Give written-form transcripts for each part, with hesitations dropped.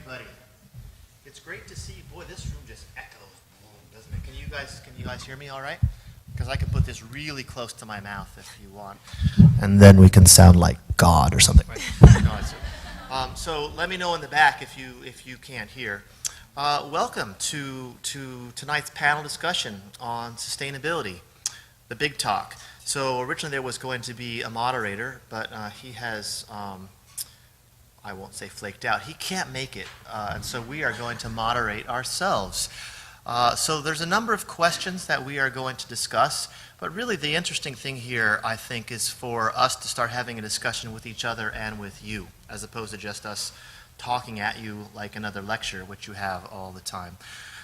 everybody. It's great to see you. Boy, this room just echoes, doesn't it? Can you guys hear me all right? Because I can put this really close to my mouth if you want. And then we can sound like God or something. Right? So let me know in the back if you can't hear. Welcome to tonight's panel discussion on sustainability, the big talk. So originally there was going to be a moderator, but he has, I won't say flaked out, he can't make it, and so we are going to moderate ourselves. So there's a number of questions that we are going to discuss, but really the interesting thing here, I think, is for us to start having a discussion with each other and with you, as opposed to just us talking at you like another lecture, which you have all the time.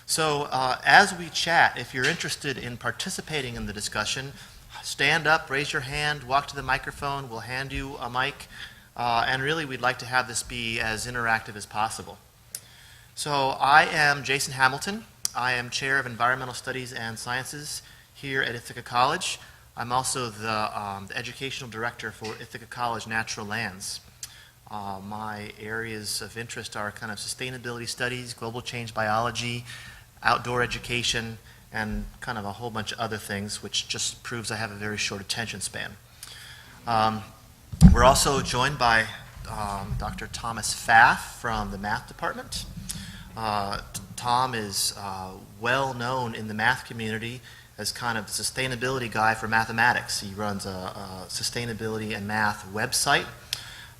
So as we chat, if you're interested in participating in the discussion, stand up, raise your hand, walk to the microphone, we'll hand you a mic, and really we'd like to have this be as interactive as possible. So I am Jason Hamilton. I am Chair of Environmental Studies and Sciences here at Ithaca College. I'm also the Educational Director for Ithaca College Natural Lands. My areas of interest are kind of sustainability studies, global change biology, outdoor education, and kind of a whole bunch of other things, which just proves I have a very short attention span. We're also joined by Dr. Thomas Pfaff from the math department. Tom is well known in the math community as kind of the sustainability guy for mathematics. He runs a sustainability and math website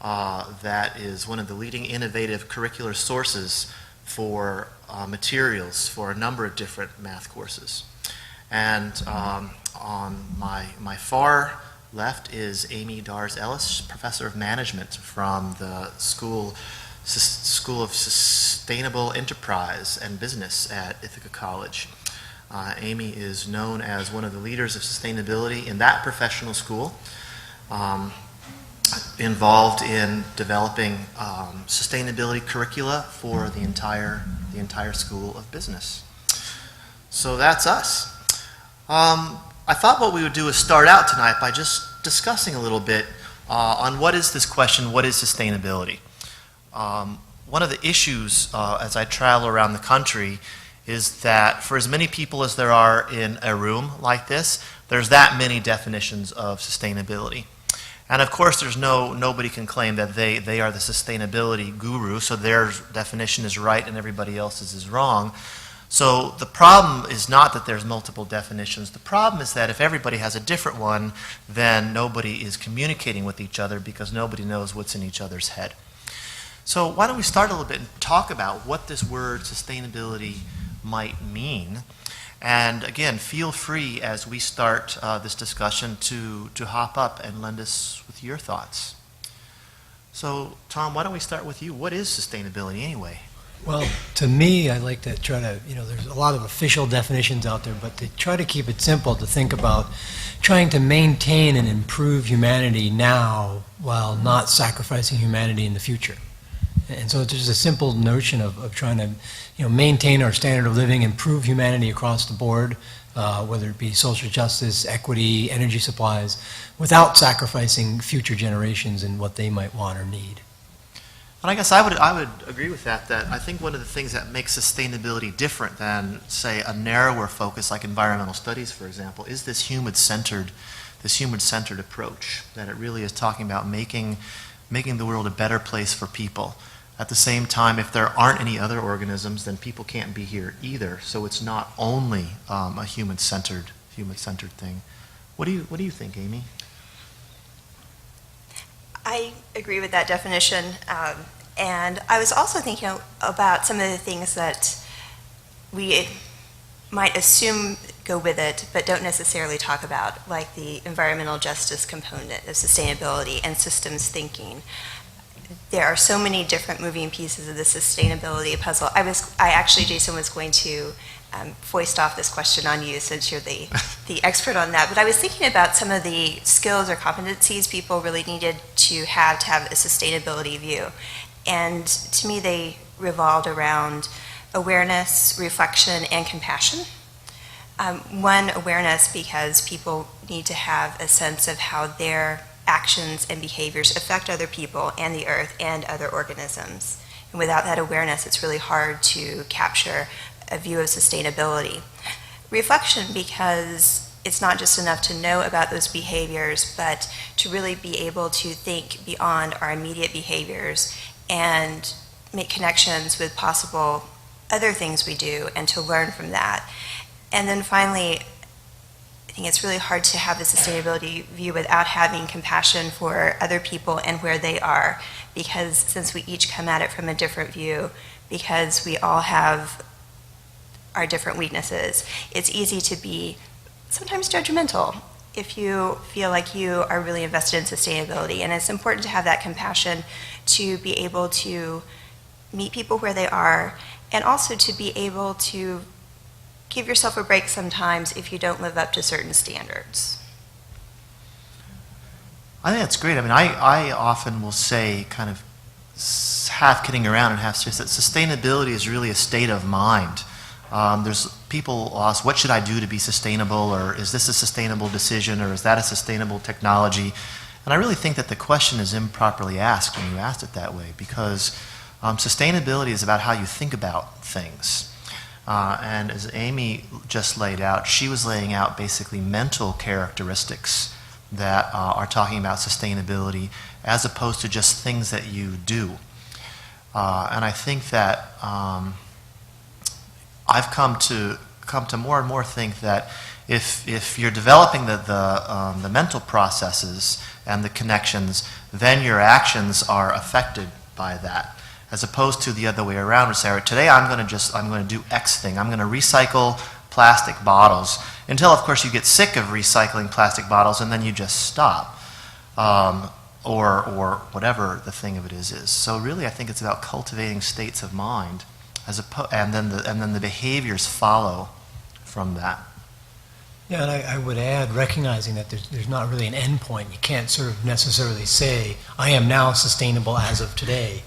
that is one of the leading innovative curricular sources for materials for a number of different math courses. And on my far left is Aimee Ellis, Professor of Management from the School of Sustainable Enterprise and Business at Ithaca College. Aimee is known as one of the leaders of sustainability in that professional school, involved in developing sustainability curricula for the entire School of Business. So that's us. I thought what we would do is start out tonight by just discussing a little bit on what is this question, what is sustainability? One of the issues as I travel around the country is that for as many people as there are in a room like this, there's that many definitions of sustainability. And of course, nobody can claim that they are the sustainability guru, so their definition is right and everybody else's is wrong. So the problem is not that there's multiple definitions. The problem is that if everybody has a different one, then nobody is communicating with each other because nobody knows what's in each other's head. So why don't we start a little bit and talk about what this word sustainability might mean. And again, feel free as we start this discussion to hop up and lend us with your thoughts. So Tom, why don't we start with you? What is sustainability anyway? Well, to me, I like to try to, there's a lot of official definitions out there, but to try to keep it simple, to think about trying to maintain and improve humanity now while not sacrificing humanity in the future. And so it's just a simple notion of trying to, maintain our standard of living, improve humanity across the board, whether it be social justice, equity, energy supplies, without sacrificing future generations and what they might want or need. And I guess I would agree with that I think one of the things that makes sustainability different than, say, a narrower focus like environmental studies, for example, is this human-centered approach, that it really is talking about making the world a better place for people. At the same time, if there aren't any other organisms, then people can't be here either. So it's not only a human-centered thing. What do you think, Aimee? I agree with that definition, and I was also thinking about some of the things that we might assume go with it, but don't necessarily talk about, like the environmental justice component of sustainability and systems thinking. There are so many different moving pieces of the sustainability puzzle. Jason was going to foist off this question on you since you're the expert on that. But I was thinking about some of the skills or competencies people really needed to have a sustainability view. And to me, they revolved around awareness, reflection, and compassion. One, awareness, because people need to have a sense of how their actions and behaviors affect other people and the earth and other organisms. And without that awareness, it's really hard to capture a view of sustainability. Reflection, because it's not just enough to know about those behaviors, but to really be able to think beyond our immediate behaviors and make connections with possible other things we do and to learn from that. And then finally, I think it's really hard to have a sustainability view without having compassion for other people and where they are, because since we each come at it from a different view, because we all have our different weaknesses, it's easy to be sometimes judgmental if you feel like you are really invested in sustainability. And it's important to have that compassion to be able to meet people where they are, and also to be able to give yourself a break sometimes if you don't live up to certain standards. I think that's great. I mean, I often will say, kind of half kidding around and half serious, that sustainability is really a state of mind. There's people ask, what should I do to be sustainable, or is this a sustainable decision, or is that a sustainable technology? And I really think that the question is improperly asked when you asked it that way, because sustainability is about how you think about things. And as Aimee just laid out, she was laying out basically mental characteristics that are talking about sustainability as opposed to just things that you do. And I think that I've come to more and more think that if you're developing the mental processes and the connections, then your actions are affected by that, as opposed to the other way around, which say, all right, today I'm going to do X thing. I'm going to recycle plastic bottles until, of course, you get sick of recycling plastic bottles, and then you just stop, or whatever the thing of it is. So really, I think it's about cultivating states of mind, and then the behaviors follow from that. Yeah, and I would add, recognizing that there's not really an end point. You can't sort of necessarily say, I am now sustainable as of today,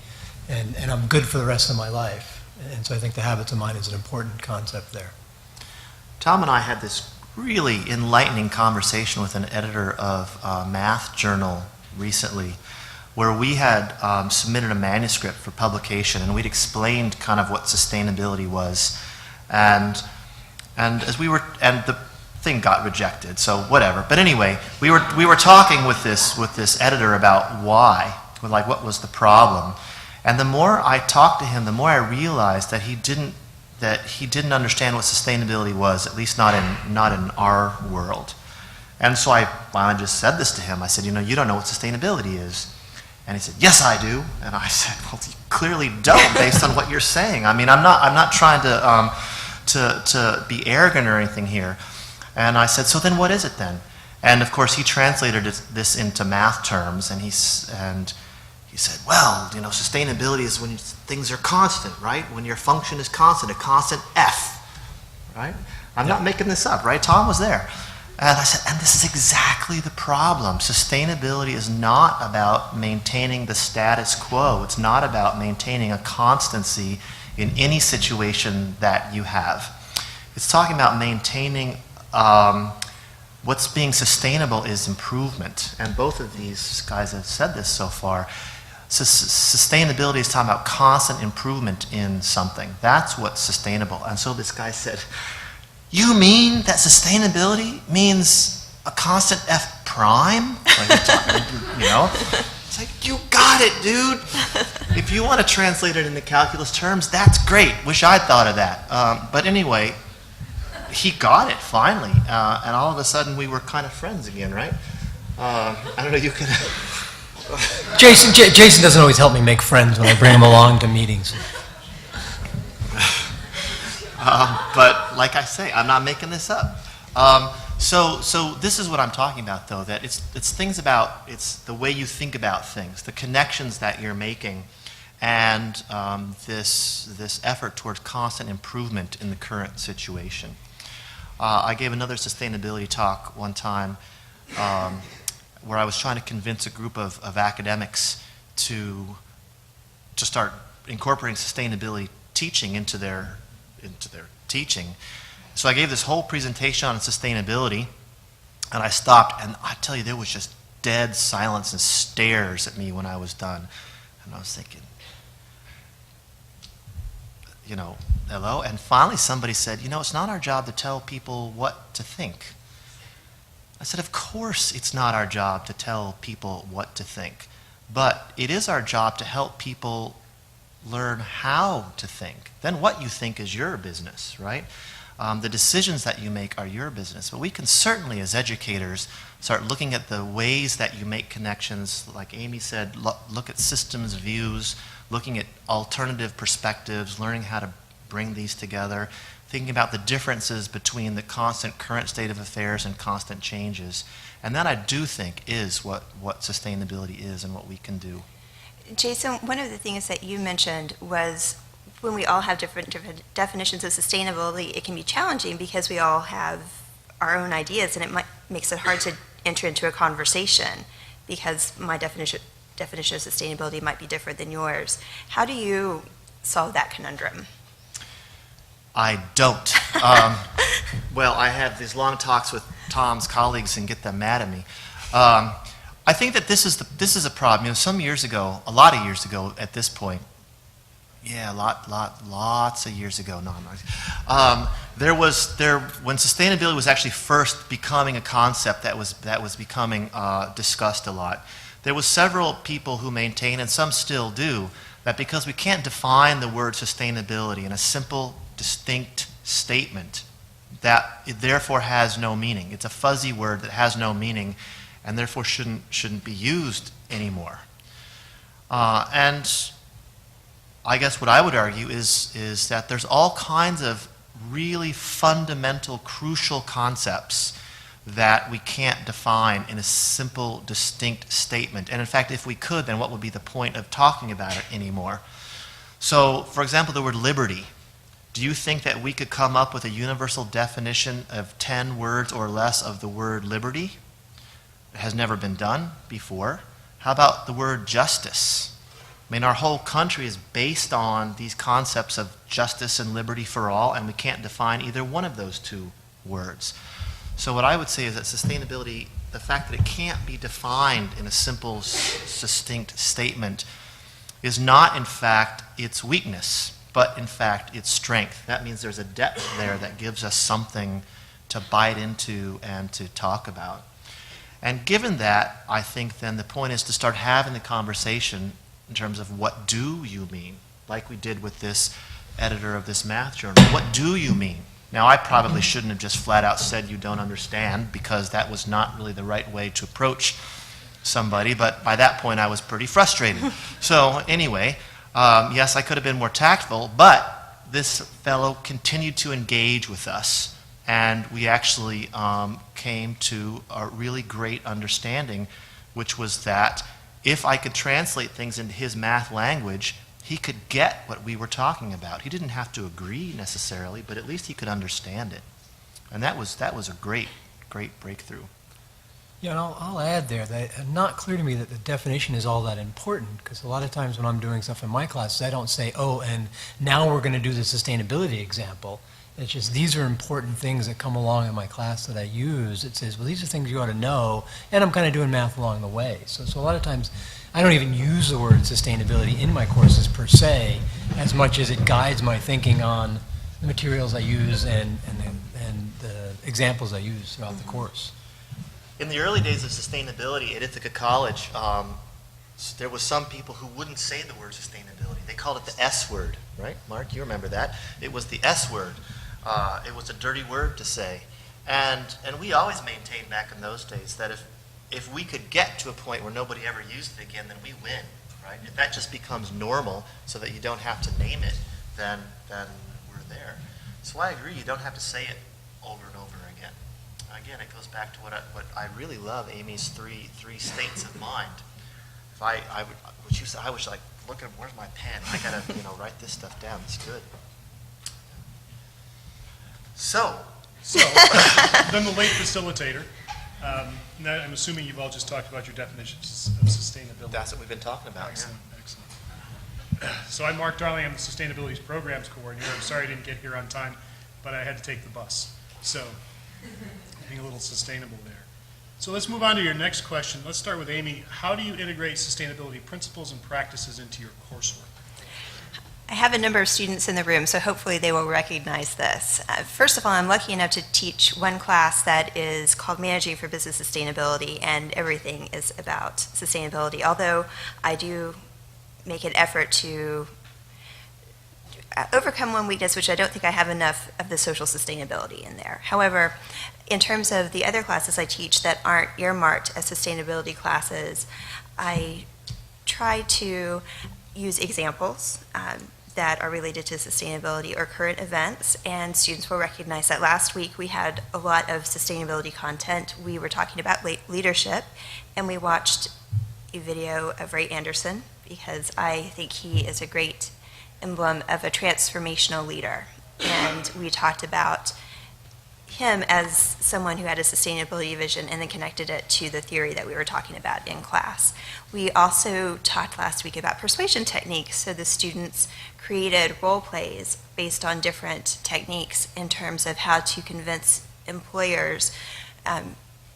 and I'm good for the rest of my life. And so I think the habits of mind is an important concept there. Tom and I had this really enlightening conversation with an editor of a math journal recently, where we had submitted a manuscript for publication, and we'd explained kind of what sustainability was, and the thing got rejected, so whatever. But anyway, we were talking with this editor about why, like what was the problem. And the more I talked to him, the more I realized that he didn't understand what sustainability was, at least not in our world. And so I finally just said this to him. I said, you don't know what sustainability is. And he said, yes, I do. And I said, well, you clearly don't, based on what you're saying. I mean, I'm not trying to be arrogant or anything here. And I said, so then what is it then? And of course, he translated this into math terms, and he said, well, sustainability is when things are constant, right? When your function is constant, a constant F, right? I'm not making this up, right? Tom was there. And I said, and this is exactly the problem. Sustainability is not about maintaining the status quo. It's not about maintaining a constancy in any situation that you have. It's talking about maintaining what's being sustainable is improvement. And both of these guys have said this so far. Sustainability is talking about constant improvement in something. That's what's sustainable. And so this guy said, you mean that sustainability means a constant F prime? It's like, you got it, dude. If you want to translate it into calculus terms, that's great. Wish I'd thought of that. But anyway, he got it finally. And all of a sudden we were kind of friends again, right? I don't know, you could... Jason doesn't always help me make friends when I bring him along to meetings. But like I say, I'm not making this up. So this is what I'm talking about, though, that it's the way you think about things, the connections that you're making, and this effort towards constant improvement in the current situation. I gave another sustainability talk one time where I was trying to convince a group of academics to start incorporating sustainability teaching into their teaching. So I gave this whole presentation on sustainability, and I stopped, and I tell you, there was just dead silence and stares at me when I was done. And I was thinking, hello? And finally somebody said, it's not our job to tell people what to think. I said, of course it's not our job to tell people what to think, but it is our job to help people learn how to think. Then what you think is your business, right? The decisions that you make are your business. But we can certainly, as educators, start looking at the ways that you make connections. Like Aimee said, look at systems views, looking at alternative perspectives, learning how to bring these together, thinking about the differences between the constant current state of affairs and constant changes. And that I do think is what sustainability is and what we can do. Jason, one of the things that you mentioned was when we all have different definitions of sustainability, it can be challenging because we all have our own ideas, and it makes it hard to enter into a conversation because my definition of sustainability might be different than yours. How do you solve that conundrum? I don't. Well, I have these long talks with Tom's colleagues and get them mad at me. I think that this is a problem. Some years ago, a lot of years ago at this point, lots of years ago. No, I'm not. When sustainability was actually first becoming a concept that was becoming discussed a lot. There was several people who maintain, and some still do, that because we can't define the word sustainability in a simple, distinct statement, that it therefore has no meaning. It's a fuzzy word that has no meaning, and therefore shouldn't be used anymore. And I guess what I would argue is that there's all kinds of really fundamental, crucial concepts that we can't define in a simple, distinct statement. And in fact, if we could, then what would be the point of talking about it anymore? So, for example, the word liberty. Do you think that we could come up with a universal definition of 10 words or less of the word liberty? It has never been done before. How about the word justice? I mean, our whole country is based on these concepts of justice and liberty for all, and we can't define either one of those two words. So what I would say is that sustainability, the fact that it can't be defined in a simple, succinct statement, is not, in fact, its weakness, but, in fact, its strength. That means there's a depth there that gives us something to bite into and to talk about. And given that, I think then the point is to start having the conversation in terms of what do you mean, like we did with this editor of this math journal. What do you mean? Now, I probably shouldn't have just flat out said you don't understand, because that was not really the right way to approach somebody, but by that point I was pretty frustrated. So anyway, yes, I could have been more tactful, but this fellow continued to engage with us, and we actually came to a really great understanding, which was that if I could translate things into his math language, he could get what we were talking about. He didn't have to agree necessarily, but at least he could understand it. And that was a great breakthrough. Yeah, and I'll add there that it's not clear to me that the definition is all that important, because a lot of times when I'm doing stuff in my classes, I don't say, oh, and now we're going to do the sustainability example. It's just these are important things that come along in my class that I use. It says, well, these are things you ought to know, and I'm kind of doing math along the way. So a lot of times I don't even use the word sustainability in my courses per se, as much as it guides my thinking on the materials I use and the examples I use throughout the course. In the early days of sustainability at Ithaca College, there was some people who wouldn't say the word sustainability. They called it the S word, right? Mark, you remember that. It was the S word. It was a dirty word to say. And we always maintained back in those days that if we could get to a point where nobody ever used it again, then we win, right? If that just becomes normal so that you don't have to name it, then we're there. So I agree, you don't have to say it over and over again. Again, it goes back to what I really love, Aimee's three states of mind. If I was like, look at, where's my pen? I gotta write this stuff down. It's good. So then the late facilitator. Now I'm assuming you've all just talked about your definitions of sustainability. That's what we've been talking about. Excellent, excellent. So I'm Mark Darling. I'm the Sustainability Programs Coordinator. I'm sorry I didn't get here on time, but I had to take the bus. So being a little sustainable there. So let's move on to your next question. Let's start with Aimee. How do you integrate sustainability principles and practices into your coursework? I have a number of students in the room, so hopefully they will recognize this. First of all, I'm lucky enough to teach one class that is called Managing for Business Sustainability, and everything is about sustainability, although I do make an effort to overcome one weakness, which I don't think I have enough of the social sustainability in there. However, in terms of the other classes I teach that aren't earmarked as sustainability classes, I try to use examples that are related to sustainability or current events, and students will recognize that last week we had a lot of sustainability content. We were talking about leadership, and we watched a video of Ray Anderson because I think he is a great emblem of a transformational leader. And we talked about him as someone who had a sustainability vision and then connected it to the theory that we were talking about in class. We also talked last week about persuasion techniques, so the students created role plays based on different techniques in terms of how to convince employers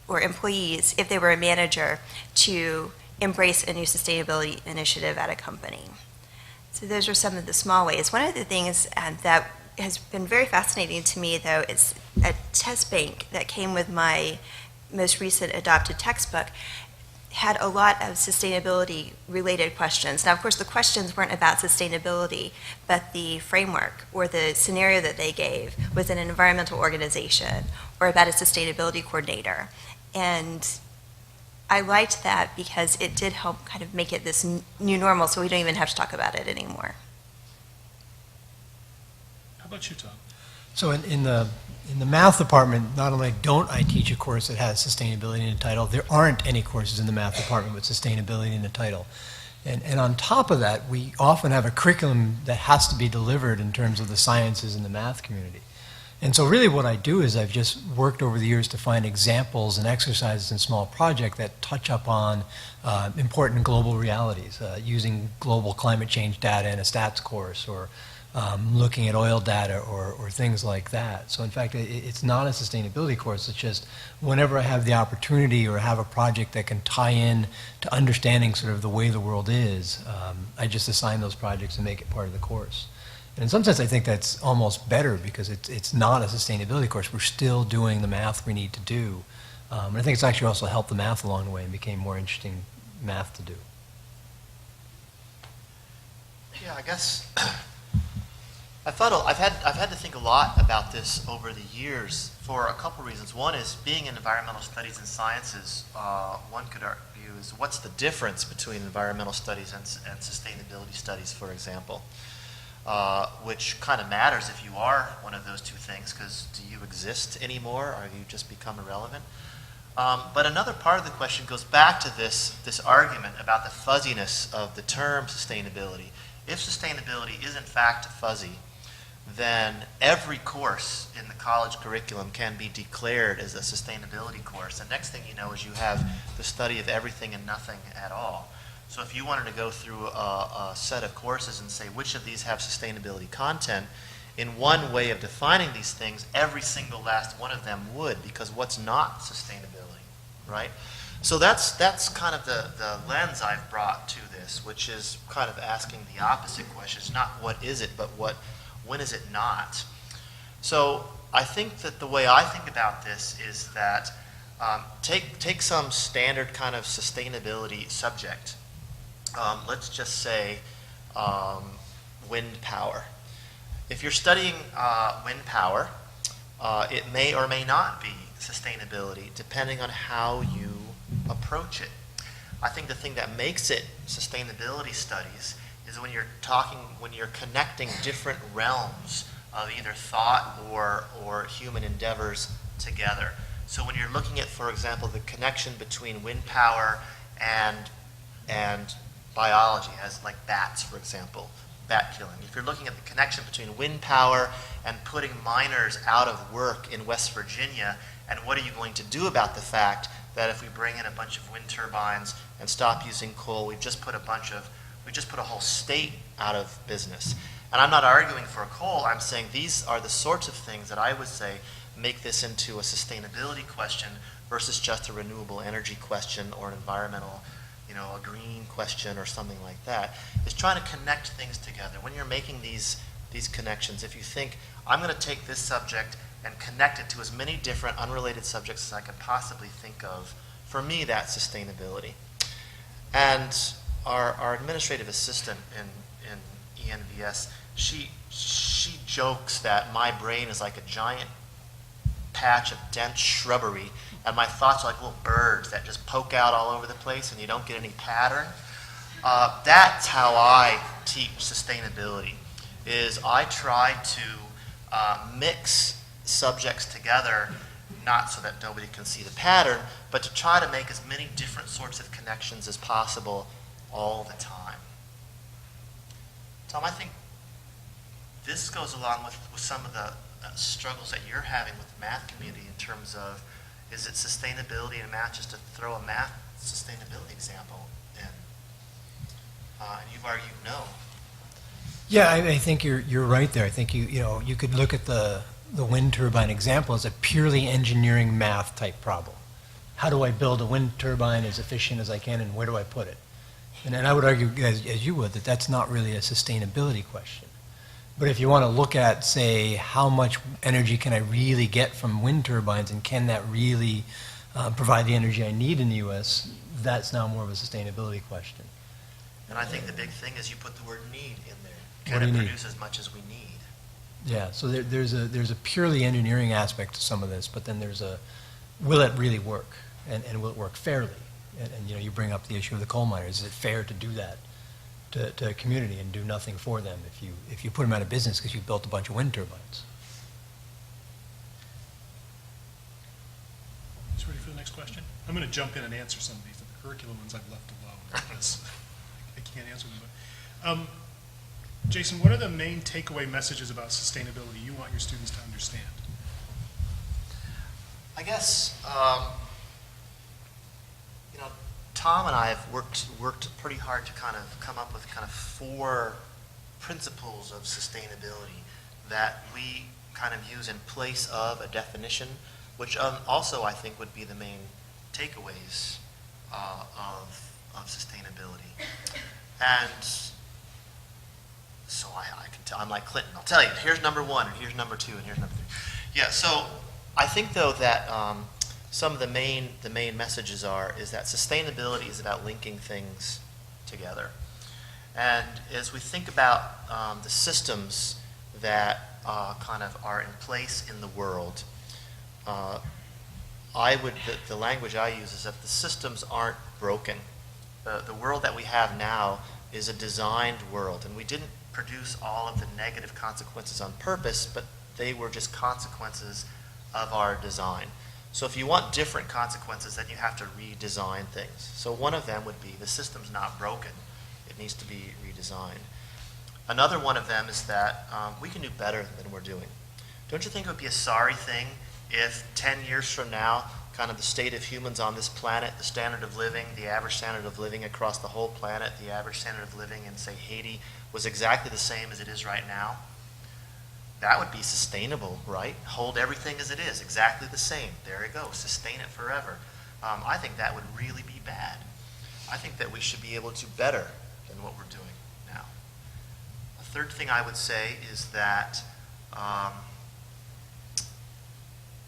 or employees, if they were a manager, to embrace a new sustainability initiative at a company. So those are some of the small ways. One of the things that has been very fascinating to me, though, is a test bank that came with my most recent adopted textbook had a lot of sustainability-related questions. Now, of course, the questions weren't about sustainability, but the framework or the scenario that they gave was an environmental organization or about a sustainability coordinator. And I liked that because it did help kind of make it this new normal, so we don't even have to talk about it anymore. How about you, Tom? So in the math department, not only don't I teach a course that has sustainability in the title, there aren't any courses in the math department with sustainability in the title. And on top of that, we often have a curriculum that has to be delivered in terms of the sciences and the math community. And so really what I do is I've just worked over the years to find examples and exercises and small projects that touch upon important global realities, using global climate change data in a stats course, or looking at oil data or things like that. So in fact, it's not a sustainability course. It's just whenever I have the opportunity or have a project that can tie in to understanding sort of the way the world is, I just assign those projects and make it part of the course. And in some sense, I think that's almost better because it's not a sustainability course. We're still doing the math we need to do. And I think it's actually also helped the math along the way and became more interesting math to do. Yeah, I guess I've had to think a lot about this over the years for a couple reasons. One is being in environmental studies and sciences, one could argue is what's the difference between environmental studies and sustainability studies, for example, which kind of matters if you are one of those two things, because do you exist anymore or have you just become irrelevant? But another part of the question goes back to this argument about the fuzziness of the term sustainability. If sustainability is in fact fuzzy, then every course in the college curriculum can be declared as a sustainability course. The next thing you know is you have the study of everything and nothing at all. So if you wanted to go through a set of courses and say which of these have sustainability content, in one way of defining these things, every single last one of them would, because what's not sustainability, right? So that's kind of the lens I've brought to this, which is kind of asking the opposite question. It's not what is it, but when is it not? So I think that the way I think about this is that take some standard kind of sustainability subject. Let's just say wind power. If you're studying wind power, it may or may not be sustainability, depending on how you approach it. I think the thing that makes it sustainability studies is when you're connecting different realms of either thought or human endeavors together. So when you're looking at, for example, the connection between wind power and biology, as like bats, for example, bat killing. If you're looking at the connection between wind power and putting miners out of work in West Virginia, and what are you going to do about the fact that if we bring in a bunch of wind turbines and stop using coal, we just put a whole state out of business. And I'm not arguing for coal. I'm saying these are the sorts of things that I would say make this into a sustainability question versus just a renewable energy question or an environmental, a green question or something like that, is trying to connect things together. When you're making these connections, if you think, I'm going to take this subject and connect it to as many different unrelated subjects as I could possibly think of, for me, that's sustainability. And our administrative assistant in ENVS, she jokes that my brain is like a giant patch of dense shrubbery, and my thoughts are like little birds that just poke out all over the place and you don't get any pattern. That's how I teach sustainability, is I try to mix subjects together, not so that nobody can see the pattern, but to try to make as many different sorts of connections as possible all the time. Tom, I think this goes along with some of the struggles that you're having with the math community in terms of, is it sustainability in math, just to throw a math sustainability example in? And you've argued no. Yeah, I think you're right there. I think you could look at the wind turbine example as a purely engineering math type problem. How do I build a wind turbine as efficient as I can, and where do I put it? And I would argue, as you would, that that's not really a sustainability question. But if you want to look at, say, how much energy can I really get from wind turbines, and can that really provide the energy I need in the U.S., that's now more of a sustainability question. And I think the big thing is you put the word need in there. What do Can you it need? produce as much as we need? Yeah, so there's a purely engineering aspect to some of this, but then there's a, will it really work? And will it work fairly? And you bring up the issue of the coal miners. Is it fair to do that to a community and do nothing for them if you put them out of business because you built a bunch of wind turbines? Just ready for the next question? I'm going to jump in and answer some of these. The curriculum ones I've left alone because I can't answer them. But, Jason, what are the main takeaway messages about sustainability you want your students to understand? I guess, Tom and I have worked pretty hard to kind of come up with kind of 4 principles of sustainability that we kind of use in place of a definition, which also I think would be the main takeaways of sustainability. And so I can tell, I'm like Clinton, I'll tell you, here's number 1, and here's number 2, and here's number 3. Yeah, so I think though that some of the main messages is that sustainability is about linking things together. And as we think about the systems that kind of are in place in the world, the language I use is that the systems aren't broken. The world that we have now is a designed world, and we didn't produce all of the negative consequences on purpose, but they were just consequences of our design. So if you want different consequences, then you have to redesign things. So one of them would be the system's not broken. It needs to be redesigned. Another one of them is that we can do better than we're doing. Don't you think it would be a sorry thing if 10 years from now, kind of the state of humans on this planet, the standard of living, the average standard of living across the whole planet, the average standard of living in, say, Haiti, was exactly the same as it is right now? That would be sustainable, right? Hold everything as it is, exactly the same. There you go, sustain it forever. I think that would really be bad. I think that we should be able to better than what we're doing now. A third thing I would say is that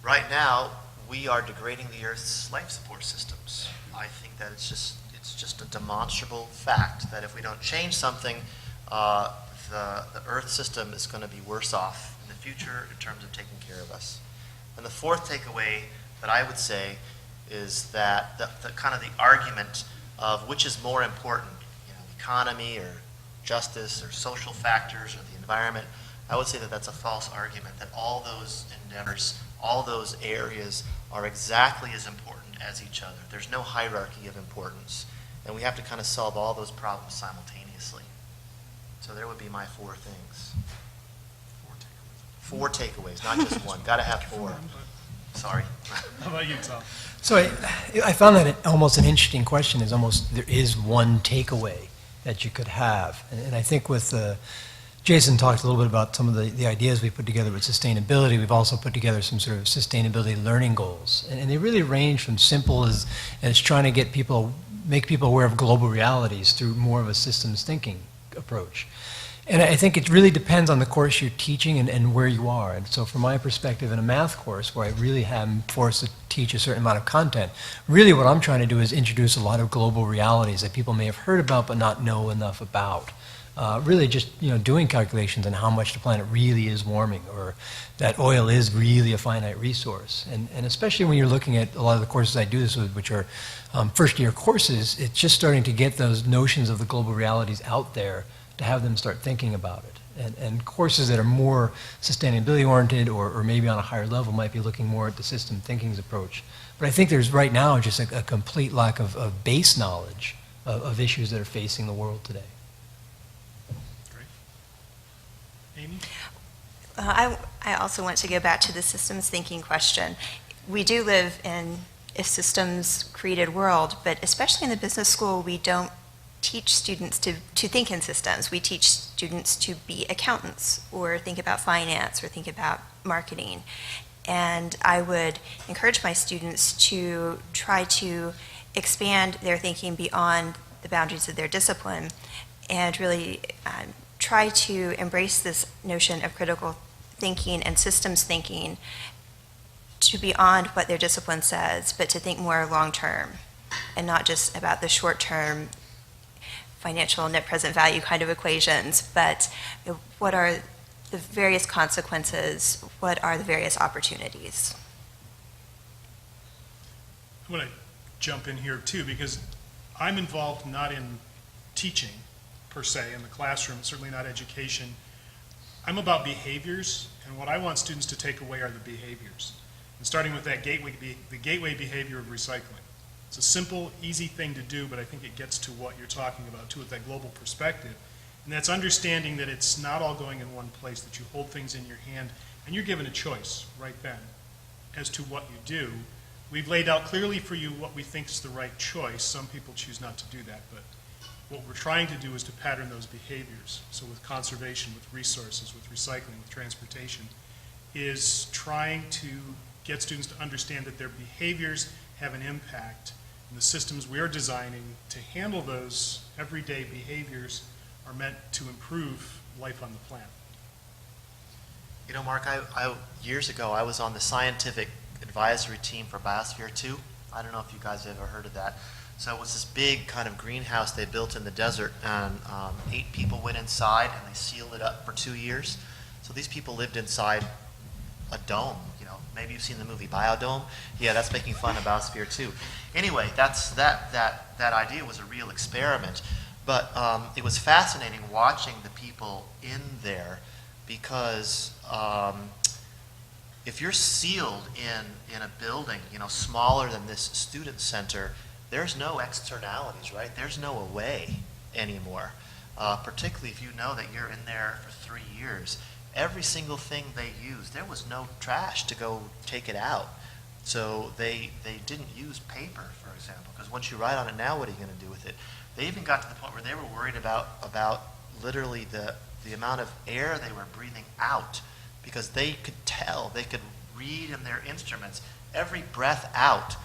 right now we are degrading the Earth's life support systems. I think that it's just a demonstrable fact that if we don't change something, the Earth system is going to be worse off in the future in terms of taking care of us. And the fourth takeaway that I would say is that the kind of the argument of which is more important, economy or justice or social factors or the environment, I would say that that's a false argument, that all those endeavors, all those areas are exactly as important as each other. There's no hierarchy of importance, and we have to kind of solve all those problems simultaneously. So there would be my 4 things. 4 takeaways, not just one. Got to have 4. Sorry. How about you, Tom? So I found that almost an interesting question is almost there is one takeaway that you could have. And I think with Jason talked a little bit about some of the ideas we put together with sustainability. We've also put together some sort of sustainability learning goals. And they really range from simple as trying to get people, make people aware of global realities through more of a systems thinking approach. And I think it really depends on the course you're teaching and where you are. And so from my perspective, in a math course where I really am forced to teach a certain amount of content, really what I'm trying to do is introduce a lot of global realities that people may have heard about but not know enough about. Really just, doing calculations on how much the planet really is warming, or that oil is really a finite resource. And especially when you're looking at a lot of the courses I do this with, which are first-year courses, it's just starting to get those notions of the global realities out there to have them start thinking about it. And courses that are more sustainability-oriented or maybe on a higher level might be looking more at the system thinking's approach. But I think there's right now just a complete lack of base knowledge of issues that are facing the world today. Aimee? I also want to go back to the systems thinking question. We do live in a systems-created world, but especially in the business school, we don't teach students to think in systems. We teach students to be accountants, or think about finance, or think about marketing. And I would encourage my students to try to expand their thinking beyond the boundaries of their discipline, and really try to embrace this notion of critical thinking and systems thinking to beyond what their discipline says, but to think more long-term and not just about the short-term financial net present value kind of equations, but what are the various consequences, what are the various opportunities. I want to jump in here too, because I'm involved not in teaching per se in the classroom, certainly not education. I'm about behaviors, and what I want students to take away are the behaviors. And starting with that the gateway behavior of recycling. It's a simple, easy thing to do, but I think it gets to what you're talking about too, with that global perspective. And that's understanding that it's not all going in one place, that you hold things in your hand, and you're given a choice right then as to what you do. We've laid out clearly for you what we think is the right choice. Some people choose not to do that, but what we're trying to do is to pattern those behaviors. So with conservation, with resources, with recycling, with transportation, is trying to get students to understand that their behaviors have an impact, and the systems we're designing to handle those everyday behaviors are meant to improve life on the planet. Mark, years ago, I was on the scientific advisory team for Biosphere 2. I don't know if you guys have ever heard of that. So it was this big kind of greenhouse they built in the desert, and 8 people went inside, and they sealed it up for 2 years. So these people lived inside a dome. Maybe you've seen the movie Biodome. Yeah, that's making fun of Biosphere 2. Anyway, that idea was a real experiment. But it was fascinating watching the people in there, because if you're sealed in a building, smaller than this student center, there's no externalities, right? There's no away anymore, particularly if you know that you're in there for 3 years. Every single thing they used, there was no trash to go take it out. So they didn't use paper, for example, because once you write on it now, what are you going to do with it? They even got to the point where they were worried about literally the amount of air they were breathing out, because they could tell, they could read in their instruments, every breath out,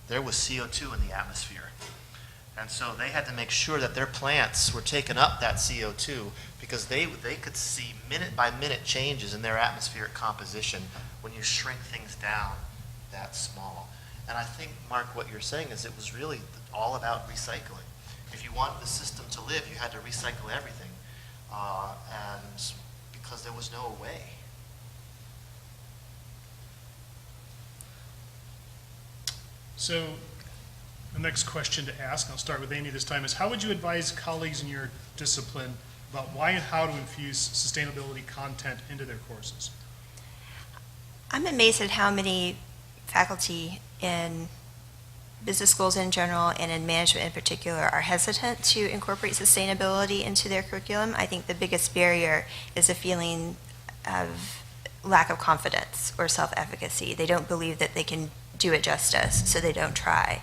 there was CO2 in the atmosphere. And so they had to make sure that their plants were taking up that CO2, because they could see minute by minute changes in their atmospheric composition when you shrink things down that small. And I think, Mark, what you're saying is it was really all about recycling. If you wanted the system to live, you had to recycle everything, and because there was no way. So the next question to ask, and I'll start with Aimee this time, is how would you advise colleagues in your discipline about why and how to infuse sustainability content into their courses? I'm amazed at how many faculty in business schools in general and in management in particular are hesitant to incorporate sustainability into their curriculum. I think the biggest barrier is a feeling of lack of confidence or self-efficacy. They don't believe that they can do it justice, so they don't try.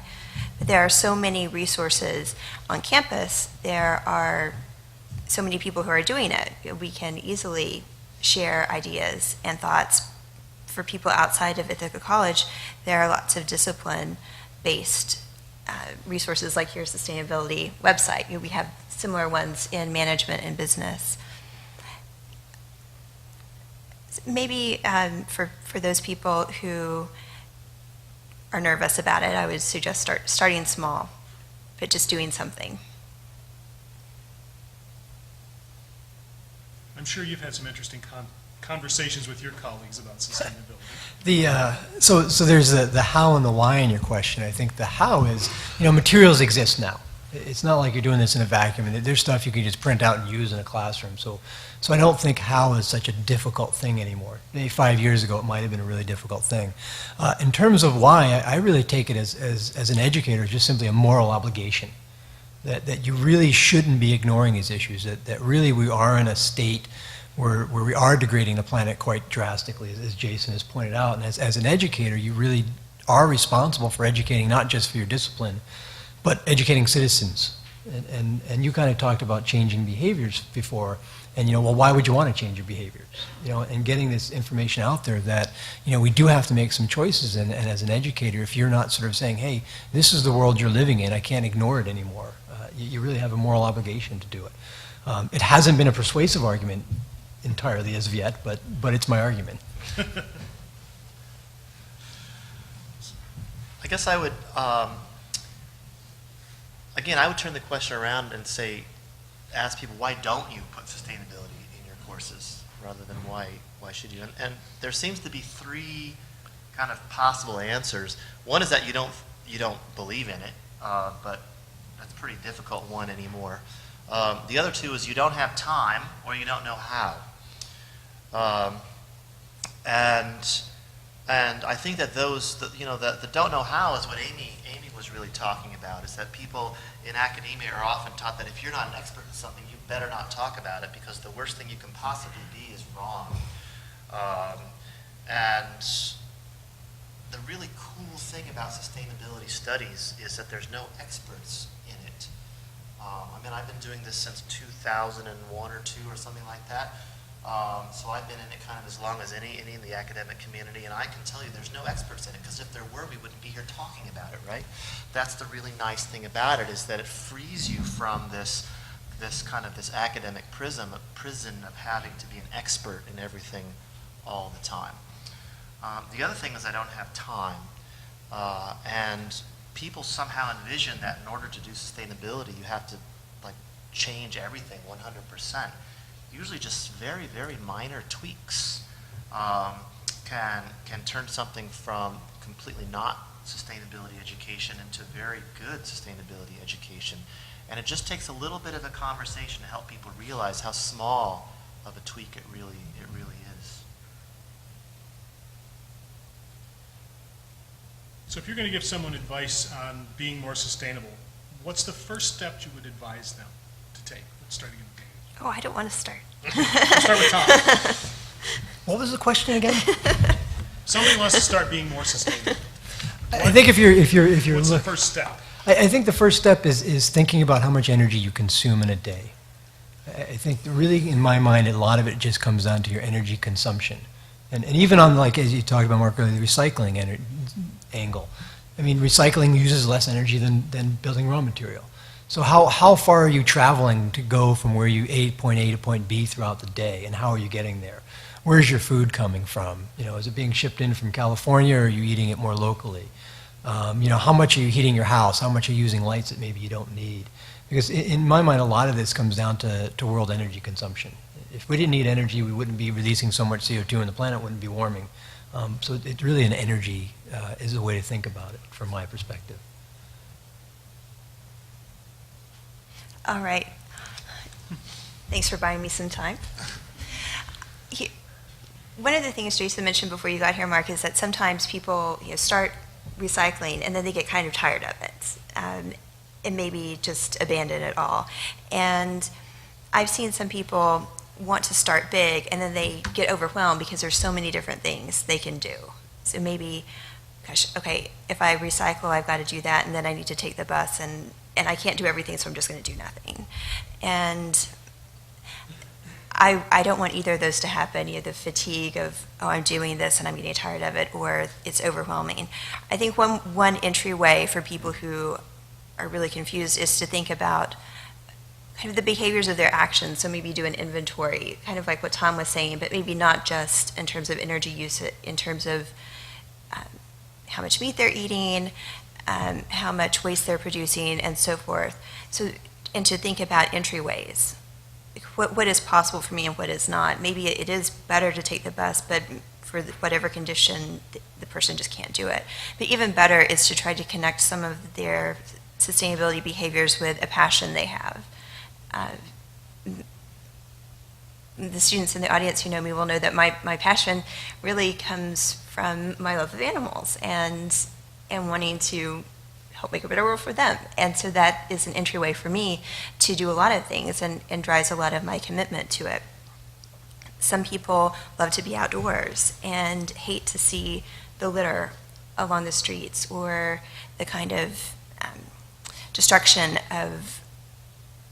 But there are so many resources on campus. There are so many people who are doing it. We can easily share ideas and thoughts. For people outside of Ithaca College, there are lots of discipline-based resources like your sustainability website. We have similar ones in management and business. Maybe for those people who are nervous about it, I would suggest starting small, but just doing something. I'm sure you've had some interesting conversations with your colleagues about sustainability. So there's the how and the why in your question. I think the how is, materials exist now. It's not like you're doing this in a vacuum. And there's stuff you can just print out and use in a classroom. So I don't think how is such a difficult thing anymore. Maybe 5 years ago, it might have been a really difficult thing. In terms of why, I really take it as an educator, just simply a moral obligation. That you really shouldn't be ignoring these issues, that really we are in a state where we are degrading the planet quite drastically, as Jason has pointed out. And as an educator, you really are responsible for educating not just for your discipline, but educating citizens. And you kind of talked about changing behaviors before, and well, why would you want to change your behaviors? And getting this information out there that, we do have to make some choices, and as an educator, if you're not sort of saying, hey, this is the world you're living in, I can't ignore it anymore, you really have a moral obligation to do it. It hasn't been a persuasive argument entirely as of yet, but it's my argument. I guess I would, again, I would turn the question around and ask people, why don't you put sustainability in your courses, rather than why should you? And there seems to be three kind of possible answers. One is that you don't believe in it, but that's a pretty difficult one anymore. The other two is you don't have time or you don't know how. And I think that the don't know how is what Aimee was really talking about, is that people in academia are often taught that if you're not an expert in something, you better not talk about it, because the worst thing you can possibly be is wrong. And the really cool thing about sustainability studies is that there's no experts in it. I've been doing this since 2001 or 2 or something like that. So I've been in it kind of as long as any in the academic community, and I can tell you there's no experts in it, because if there were, we wouldn't be here talking about it, right? That's the really nice thing about it, is that it frees you from this academic prison of having to be an expert in everything all the time. The other thing is I don't have time, and people somehow envision that in order to do sustainability, you have to change everything 100%. Usually just very, very minor tweaks can turn something from completely not sustainability education into very good sustainability education. And it just takes a little bit of a conversation to help people realize how small of a tweak it really is. So if you're going to give someone advice on being more sustainable, what's the first step you would advise them to take? Let's start again. Oh, I don't want to start. Let's start with Tom. What was the question again? Somebody wants to start being more sustainable. I think if you're What's the first step? I think the first step is thinking about how much energy you consume in a day. I think really, in my mind, a lot of it just comes down to your energy consumption. And even on, as you talked about, Mark, earlier, the recycling angle. Recycling uses less energy than building raw material. So how far are you traveling to go from where point A to point B throughout the day, and how are you getting there? Where's your food coming from? Is it being shipped in from California, or are you eating it more locally? How much are you heating your house? How much are you using lights that maybe you don't need? Because in my mind, a lot of this comes down to world energy consumption. If we didn't need energy, we wouldn't be releasing so much CO2, and the planet wouldn't be warming. So it's really an energy is a way to think about it, from my perspective. All right. Thanks for buying me some time. One of the things Jason mentioned before you got here, Mark, is that sometimes people start recycling and then they get kind of tired of it, and maybe just abandon it all. And I've seen some people want to start big and then they get overwhelmed because there's so many different things they can do. So maybe, gosh, okay, if I recycle, I've got to do that, and then I need to take the bus, and I can't do everything, so I'm just going to do nothing. And I don't want either of those to happen, either the fatigue of, oh, I'm doing this and I'm getting tired of it, or it's overwhelming. I think one entryway for people who are really confused is to think about kind of the behaviors of their actions. So maybe do an inventory, kind of like what Tom was saying, but maybe not just in terms of energy use, in terms of how much meat they're eating, how much waste they're producing, and so forth. So, and to think about entryways. What is possible for me and what is not. Maybe it is better to take the bus, but for whatever condition, the person just can't do it. But even better is to try to connect some of their sustainability behaviors with a passion they have. The students in the audience who know me will know that my passion really comes from my love of animals and wanting to help make a better world for them. And so that is an entryway for me to do a lot of things and drives a lot of my commitment to it. Some people love to be outdoors and hate to see the litter along the streets or the kind of destruction of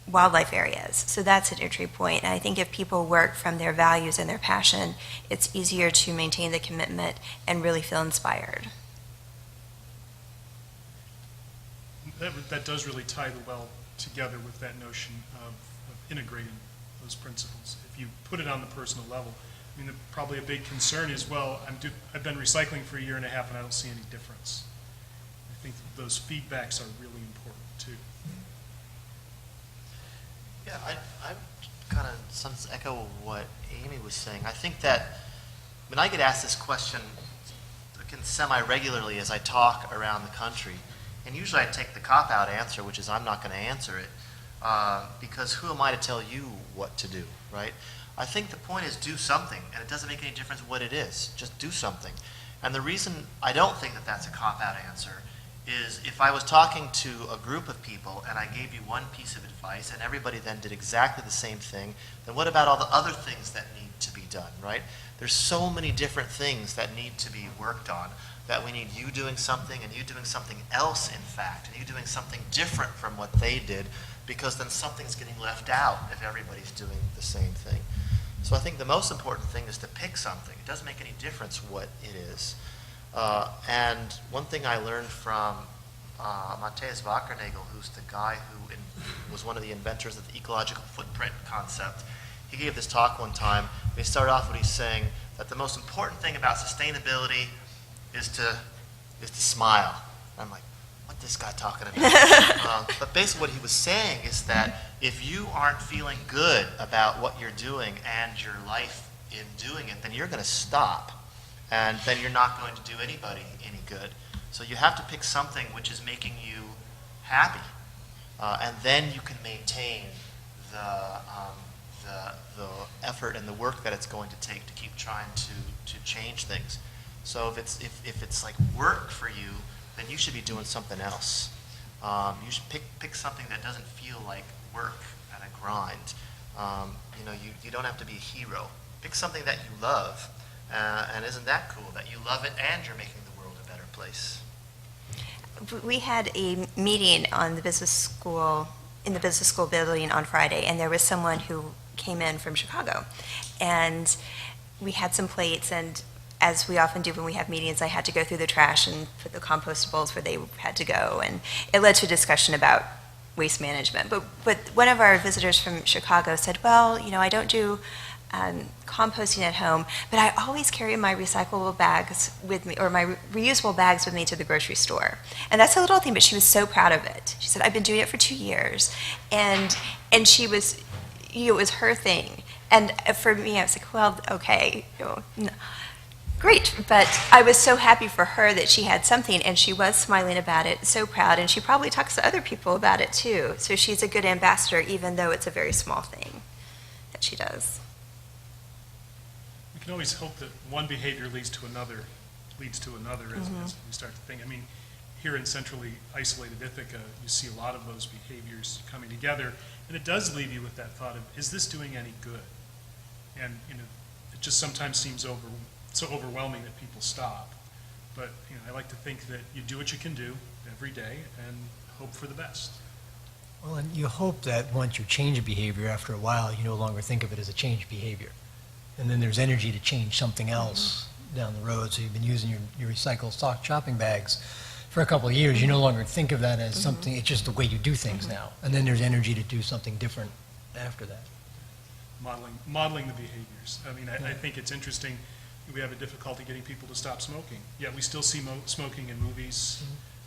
wildlife areas. So that's an entry point. And I think if people work from their values and their passion, it's easier to maintain the commitment and really feel inspired. That does really tie well together with that notion of integrating those principles. If you put it on the personal level, I mean, probably a big concern is, well, I've been recycling for a year and a half and I don't see any difference. I think those feedbacks are really important too. Yeah, I kind of some echo what Aimee was saying. I think that when I get asked this question semi-regularly as I talk around the country, and usually I take the cop-out answer, which is I'm not going to answer it, because who am I to tell you what to do, right? I think the point is do something, and it doesn't make any difference what it is. Just do something. And the reason I don't think that that's a cop-out answer is if I was talking to a group of people and I gave you one piece of advice and everybody then did exactly the same thing, then what about all the other things that need to be done, right? There's so many different things that need to be worked on, that we need you doing something and you doing something else, in fact, and you doing something different from what they did, because then something's getting left out if everybody's doing the same thing. So I think the most important thing is to pick something. It doesn't make any difference what it is. And one thing I learned from Matthias Wackernagel, who's the guy who was one of the inventors of the ecological footprint concept, he gave this talk one time. He started off with he's saying that the most important thing about sustainability is to smile. And I'm like, what's this guy talking about? But basically what he was saying is that if you aren't feeling good about what you're doing and your life in doing it, then you're going to stop. And then you're not going to do anybody any good. So you have to pick something which is making you happy. And then you can maintain the effort and the work that it's going to take to keep trying to change things. So if it's like work for you, then you should be doing something else. You should pick something that doesn't feel like work and a grind. You don't have to be a hero. Pick something that you love, and isn't that cool that you love it and you're making the world a better place? We had a meeting on the business school, in the business school building on Friday, and there was someone who came in from Chicago. And we had some plates, and as we often do when we have meetings, I had to go through the trash and put the compostables where they had to go, and it led to a discussion about waste management. But one of our visitors from Chicago said, well, I don't do composting at home, but I always carry my recyclable bags with me, or my reusable bags with me to the grocery store. And that's a little thing, but she was so proud of it. She said, I've been doing it for 2 years. And she was, it was her thing. And for me, I was like, well, okay, no. Great, but I was so happy for her that she had something, and she was smiling about it, so proud, and she probably talks to other people about it too. So she's a good ambassador, even though it's a very small thing that she does. We can always hope that one behavior leads to another as we start to think. I mean, here in centrally isolated Ithaca, you see a lot of those behaviors coming together, and it does leave you with that thought of, is this doing any good? And it just sometimes seems so overwhelming that people stop. But I like to think that you do what you can do every day and hope for the best. Well, and you hope that once you change a behavior, after a while, you no longer think of it as a changed behavior. And then there's energy to change something else down the road. So you've been using your recycled shopping bags for a couple of years. You no longer think of that as something, it's just the way you do things now. And then there's energy to do something different after that. Modeling the behaviors. I mean, I think it's interesting, we have a difficulty getting people to stop smoking. Yet we still see smoking in movies.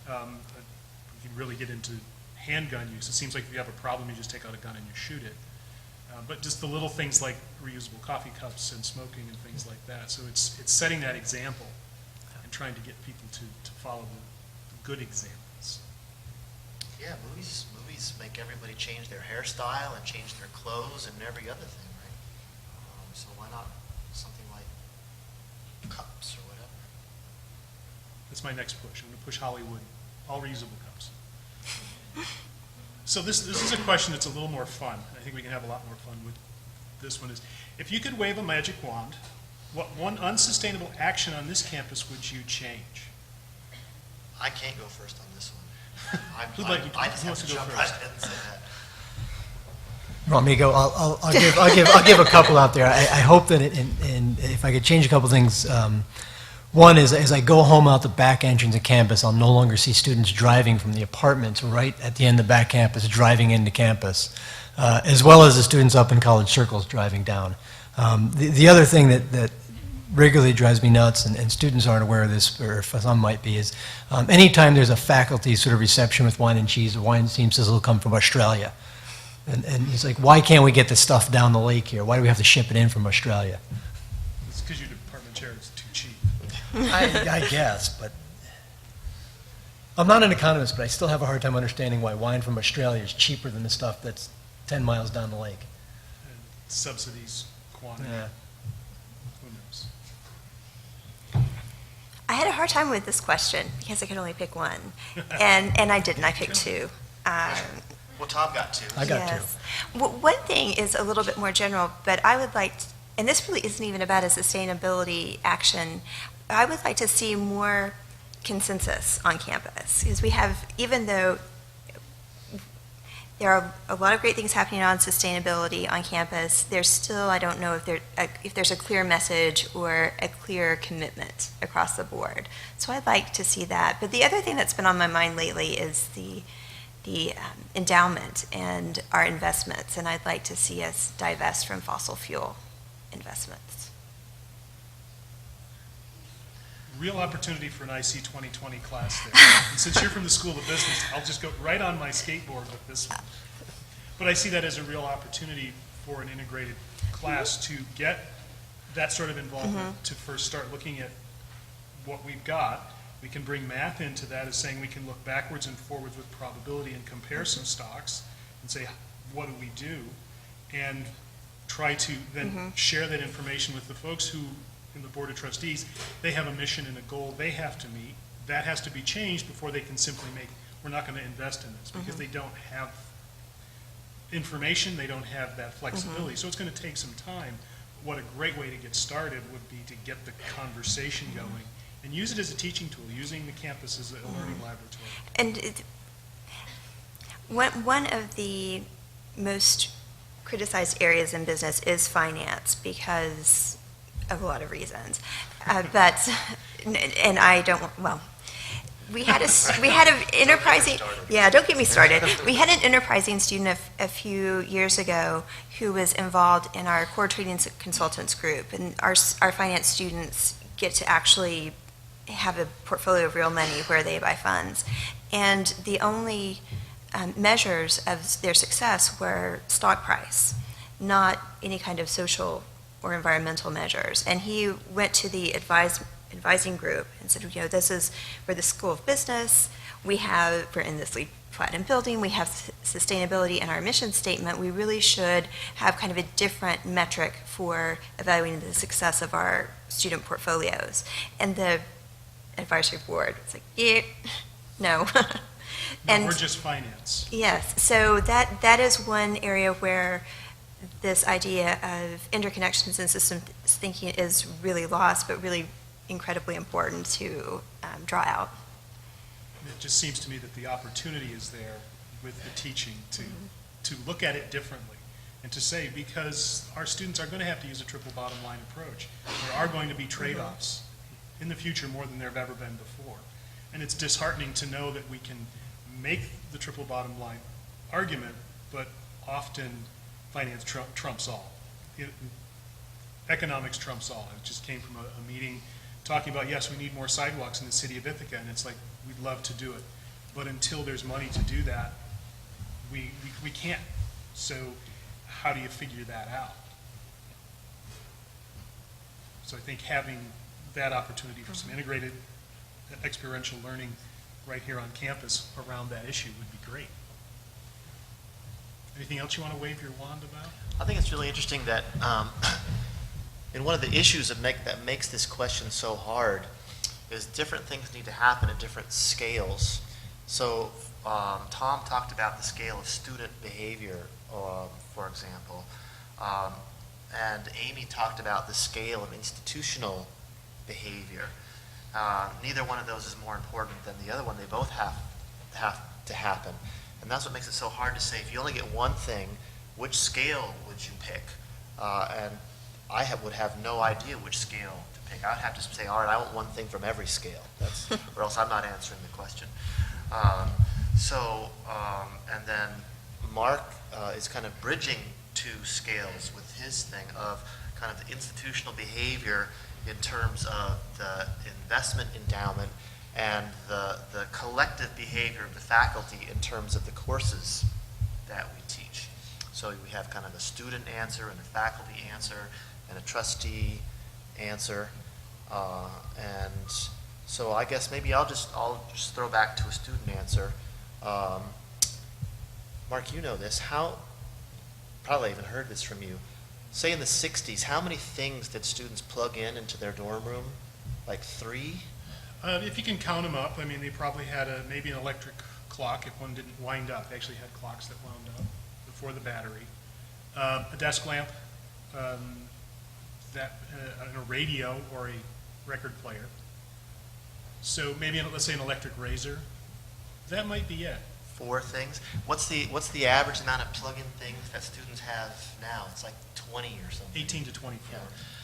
We can really get into handgun use. It seems like if you have a problem, you just take out a gun and you shoot it. But just the little things like reusable coffee cups and smoking and things like that. So it's setting that example and trying to get people to follow the good examples. Yeah, movies make everybody change their hairstyle and change their clothes and every other thing, right? So why not something like cups or whatever? That's my next push. I'm going to push Hollywood, all reusable cups. So this is a question that's a little more fun. I think we can have a lot more fun with this one. Is if you could wave a magic wand, what one unsustainable action on this campus would you change? I can't go first on this one. Who'd like you to- I just who have wants to to go jump first? right in and say that. You want me to go? I'll give a couple out there. I hope that and if I could change a couple things. One is, as I go home out the back entrance of campus, I'll no longer see students driving from the apartments right at the end of the back campus, driving into campus, as well as the students up in college circles driving down. The other thing that regularly drives me nuts, and students aren't aware of this, or some might be, is anytime there's a faculty sort of reception with wine and cheese, the wine team says it'll come from Australia. And it's like, why can't we get this stuff down the lake here? Why do we have to ship it in from Australia? It's because your department chair is too cheap. I guess, but I'm not an economist, but I still have a hard time understanding why wine from Australia is cheaper than the stuff that's 10 miles down the lake. And subsidies, quantity, Yeah. who knows? I had a hard time with this question because I could only pick one, and I didn't. I picked two. Well, Tom got two. I got Yes. One thing is a little bit more general, but I would like, and this really isn't even about a sustainability action, I would like to see more consensus on campus. Because we have, even though there are a lot of great things happening on sustainability on campus, there's still, I don't know if there's a clear message or a clear commitment across the board. So I'd like to see that. But the other thing that's been on my mind lately is the endowment and our investments, and I'd like to see us divest from fossil fuel investments. Real opportunity for an IC 2020 class there. And since you're from the School of Business, I'll just go right on my skateboard with this one. But I see that as a real opportunity for an integrated class to get that sort of involvement, to first start looking at what we've got. We can bring math into that as saying we can look backwards and forwards with probability and compare some stocks and say, what do we do? And try to then share that information with the folks who, in the Board of Trustees, they have a mission and a goal they have to meet. That has to be changed before they can simply make, we're not going to invest in this, because they don't have information, they don't have that flexibility. So it's going to take some time. What a great way to get started would be to get the conversation going and use it as a teaching tool, using the campus as a learning laboratory. And one of the most criticized areas in business is finance because of a lot of reasons. But, and I don't, well, we had an enterprising, yeah, don't get me started. We had an enterprising student a few years ago who was involved in our core trading consultants group, and our finance students get to actually have a portfolio of real money where they buy funds. And the only measures of their success were stock price, not any kind of social or environmental measures. And he went to the advising group and said, you know, this is, we're the School of Business, we're in this LEED Platinum building, we have sustainability in our mission statement, we really should have kind of a different metric for evaluating the success of our student portfolios. And the advisory board was like, yeah, no. No, we're just finance. Yes, so that is one area where this idea of interconnections and systems thinking is really lost, but really incredibly important to draw out. It just seems to me that the opportunity is there, with the teaching to look at it differently and to say, because our students are going to have to use a triple bottom line approach, there are going to be trade-offs in the future more than there have ever been before. And it's disheartening to know that we can make the triple bottom line argument, but often finance trumps all. Economics trumps all. It just came from a meeting talking about, yes, we need more sidewalks in the city of Ithaca, and it's like, we'd love to do it. But until there's money to do that, we can't. So how do you figure that out? So I think having that opportunity for some integrated experiential learning right here on campus around that issue would be great. Anything else you want to wave your wand about? I think it's really interesting that and one of the issues that makes this question so hard is different things need to happen at different scales. So Tom talked about the scale of student behavior, for example, and Aimee talked about the scale of institutional behavior. Neither one of those is more important than the other one. They both have to happen. And that's what makes it so hard to say, if you only get one thing, which scale would you pick? And I would have no idea which scale to pick. I would have to say, all right, I want one thing from every scale. Or else I'm not answering the question. And then Mark is kind of bridging two scales with his thing of kind of the institutional behavior in terms of the investment endowment and the collective behavior of the faculty in terms of the courses that we teach. So we have kind of a student answer and a faculty answer and a trustee answer. And so I guess maybe I'll just throw back to a student answer. Mark, you know this. Probably even heard this from you. Say in the 60s, how many things did students plug into their dorm room? Like 3? If you can count them up, I mean, they probably had maybe an electric clock if one didn't wind up. They actually had clocks that wound up before the battery. A desk lamp, a radio or a record player. So maybe, let's say, an electric razor. That might be it. 4 things. What's the average amount of plug-in things that students have now? It's like 20 or something. 18 to 24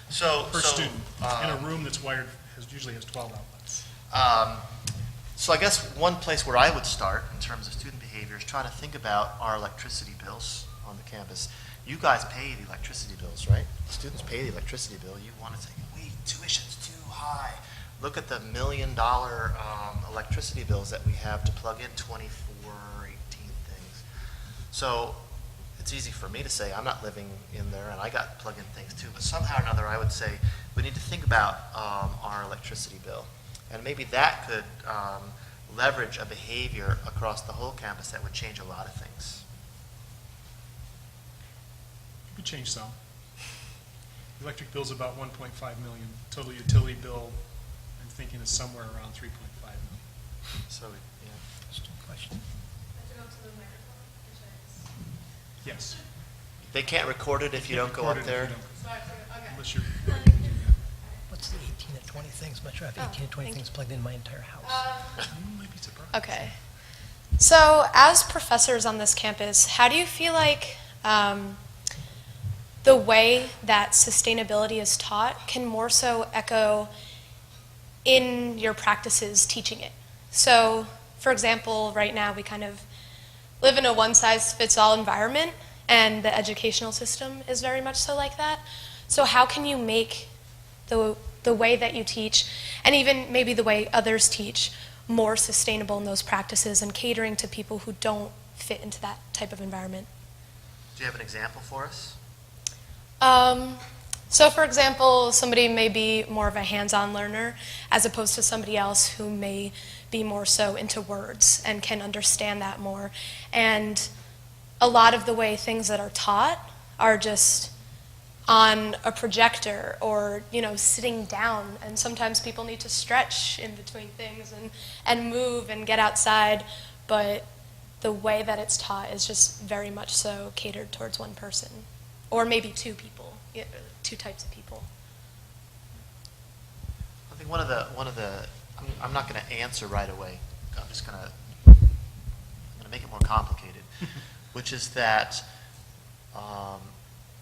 So per student in a room that's wired usually has 12 outlets. So I guess one place where I would start in terms of student behavior is trying to think about our electricity bills on the campus. You guys pay the electricity bills, right? Students pay the electricity bill. You want to say, wait, tuition's too high. Look at the $1 million electricity bills that we have to plug in 24, 18 things. So it's easy for me to say I'm not living in there and I got plug-in things too, but somehow or another I would say we need to think about our electricity bill. And maybe that could leverage a behavior across the whole campus that would change a lot of things. You could change some. Electric bill's about 1.5 million. Total utility bill, I'm thinking, is somewhere around 3.5 million. So, yeah. Just a question. Yes. They can't record it if you don't go up there. Unless you're. What's the 18 to 20 things? I'm not sure I have 18 to 20 things plugged in my entire house. You might be surprised. Okay. So, as professors on this campus, how do you feel like the way that sustainability is taught can more so echo in your practices teaching it? So, for example, right now we kind of live in a one-size-fits-all environment, and the educational system is very much so like that. So how can you make the way that you teach, and even maybe the way others teach, more sustainable in those practices and catering to people who don't fit into that type of environment? Do you have an example for us? So for example, somebody may be more of a hands-on learner as opposed to somebody else who may be more so into words and can understand that more. And a lot of the way things that are taught are just on a projector or, sitting down. And sometimes people need to stretch in between things and move and get outside. But the way that it's taught is just very much so catered towards one person, or maybe 2 people, 2 types of people. I think one of the I'm not going to answer right away. I'm going to make it more complicated. which is that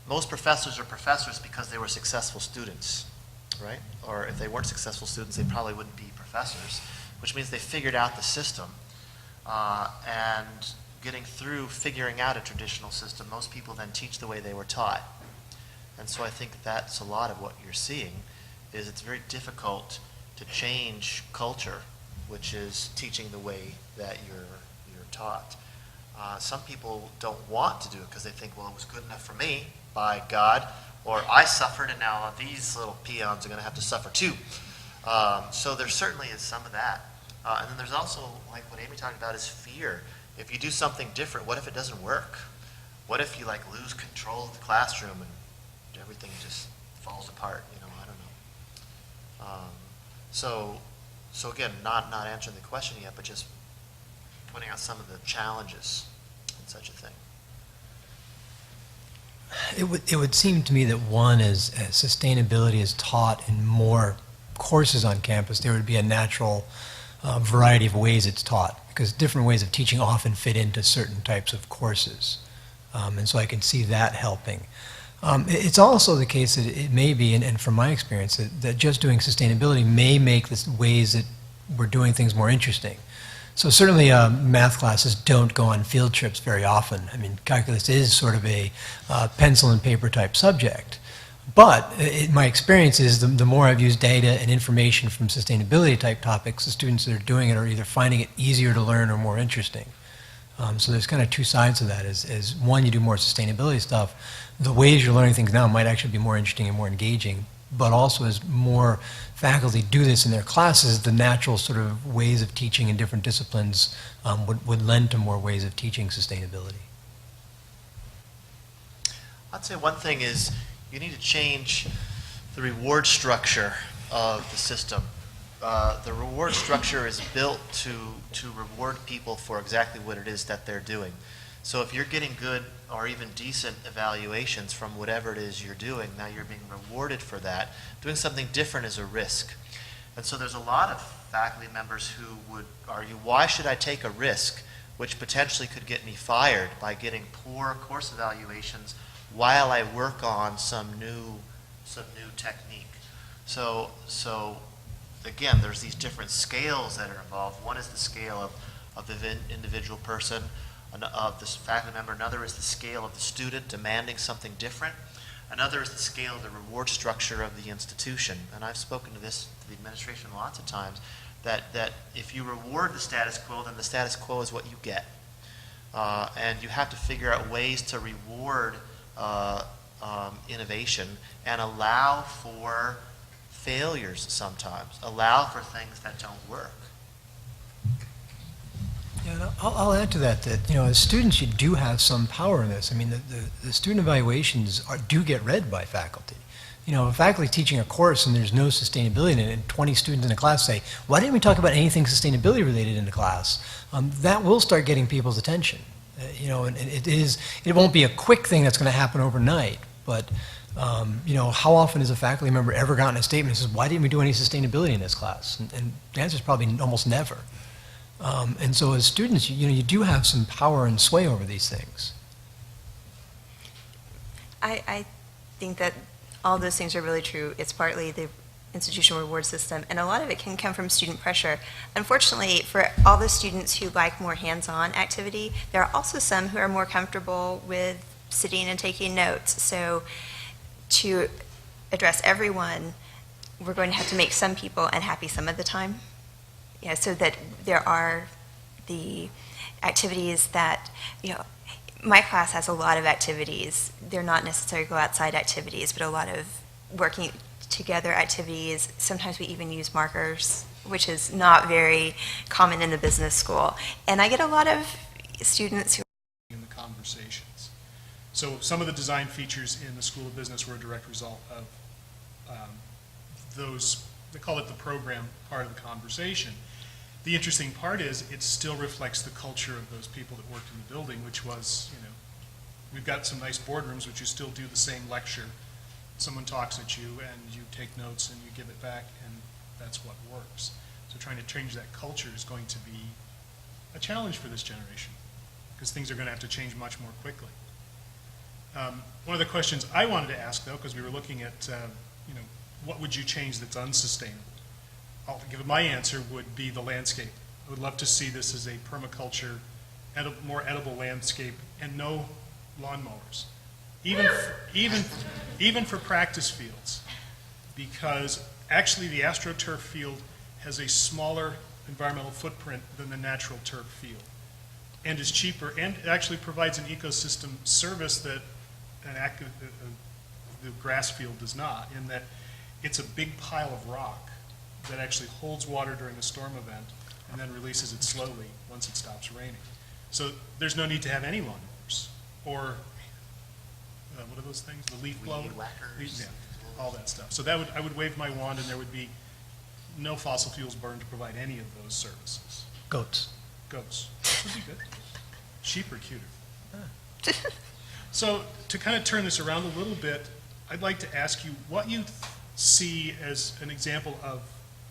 most professors are professors because they were successful students, right? Or if they weren't successful students, they probably wouldn't be professors, which means they figured out the system. And getting through figuring out a traditional system, most people then teach the way they were taught. And so I think that's a lot of what you're seeing, is it's very difficult to change culture, which is teaching the way that you're taught. Some people don't want to do it because they think, well, it was good enough for me, by God, or I suffered and now these little peons are going to have to suffer too. So there certainly is some of that. And then there's also, like what Aimee talked about, is fear. If you do something different, what if it doesn't work? What if you like lose control of the classroom and everything just falls apart? You know, I don't know. So again, not answering the question yet, but just pointing out some of the challenges in such a thing. It would seem to me that one is, as sustainability is taught in more courses on campus, there would be a natural variety of ways it's taught, because different ways of teaching often fit into certain types of courses. And so I can see that helping. It's also the case that it may be, and from my experience, that just doing sustainability may make the ways that we're doing things more interesting. So certainly math classes don't go on field trips very often. I mean, calculus is sort of a pencil and paper type subject. But my experience is the more I've used data and information from sustainability type topics, the students that are doing it are either finding it easier to learn or more interesting. So there's kind of two sides of that. As one, you do more sustainability stuff, the ways you're learning things now might actually be more interesting and more engaging. But also as more faculty do this in their classes, the natural sort of ways of teaching in different disciplines would lend to more ways of teaching sustainability. I'd say one thing is you need to change the reward structure of the system. The reward structure is built to reward people for exactly what it is that they're doing. So if you're getting good or even decent evaluations from whatever it is you're doing, now you're being rewarded for that. Doing something different is a risk. And so there's a lot of faculty members who would argue, why should I take a risk which potentially could get me fired by getting poor course evaluations while I work on some new technique? So again, there's these different scales that are involved. One is the scale of the individual person, of this faculty member. Another is the scale of the student demanding something different. Another is the scale of the reward structure of the institution. And I've spoken to the administration lots of times, that if you reward the status quo, then the status quo is what you get. And you have to figure out ways to reward innovation and allow for failures sometimes, allow for things that don't work. Yeah, and I'll add to that, as students, you do have some power in this. I mean, the student evaluations do get read by faculty. If faculty teaching a course and there's no sustainability in it, and 20 students in a class say, why didn't we talk about anything sustainability related in the class? That will start getting people's attention. And it won't be a quick thing that's going to happen overnight, but how often has a faculty member ever gotten a statement that says, why didn't we do any sustainability in this class? And the answer is probably almost never. And so as students, you do have some power and sway over these things. I think that all those things are really true. It's partly the institutional reward system, and a lot of it can come from student pressure. Unfortunately, for all the students who like more hands-on activity, there are also some who are more comfortable with sitting and taking notes. So to address everyone, we're going to have to make some people unhappy some of the time. So that there are the activities that, my class has a lot of activities. They're not necessarily go outside activities, but a lot of working together activities. Sometimes we even use markers, which is not very common in the business school. And I get a lot of students who in the conversations. So some of the design features in the School of Business were a direct result of those, they call it the program part of the conversation. The interesting part is it still reflects the culture of those people that worked in the building, which was, we've got some nice boardrooms, but you still do the same lecture. Someone talks at you and you take notes and you give it back, and that's what works. So trying to change that culture is going to be a challenge for this generation. because things are going to have to change much more quickly. One of the questions I wanted to ask, though, because we were looking at, what would you change that's unsustainable? I'll give my answer would be the landscape. I would love to see this as a permaculture, more edible landscape, and no lawnmowers, even for practice fields, because actually the AstroTurf field has a smaller environmental footprint than the natural turf field, and is cheaper, and it actually provides an ecosystem service that the grass field does not, in that it's a big pile of rock that actually holds water during a storm event and then releases it slowly once it stops raining. So there's no need to have any lawnmowers or what are those things? The leaf blower? Weed whackers. Yeah, all that stuff. So I would wave my wand and there would be no fossil fuels burned to provide any of those services. Goats. Goats. That would be good. Sheep are cuter. So to kind of turn this around a little bit, I'd like to ask you what you see as an example of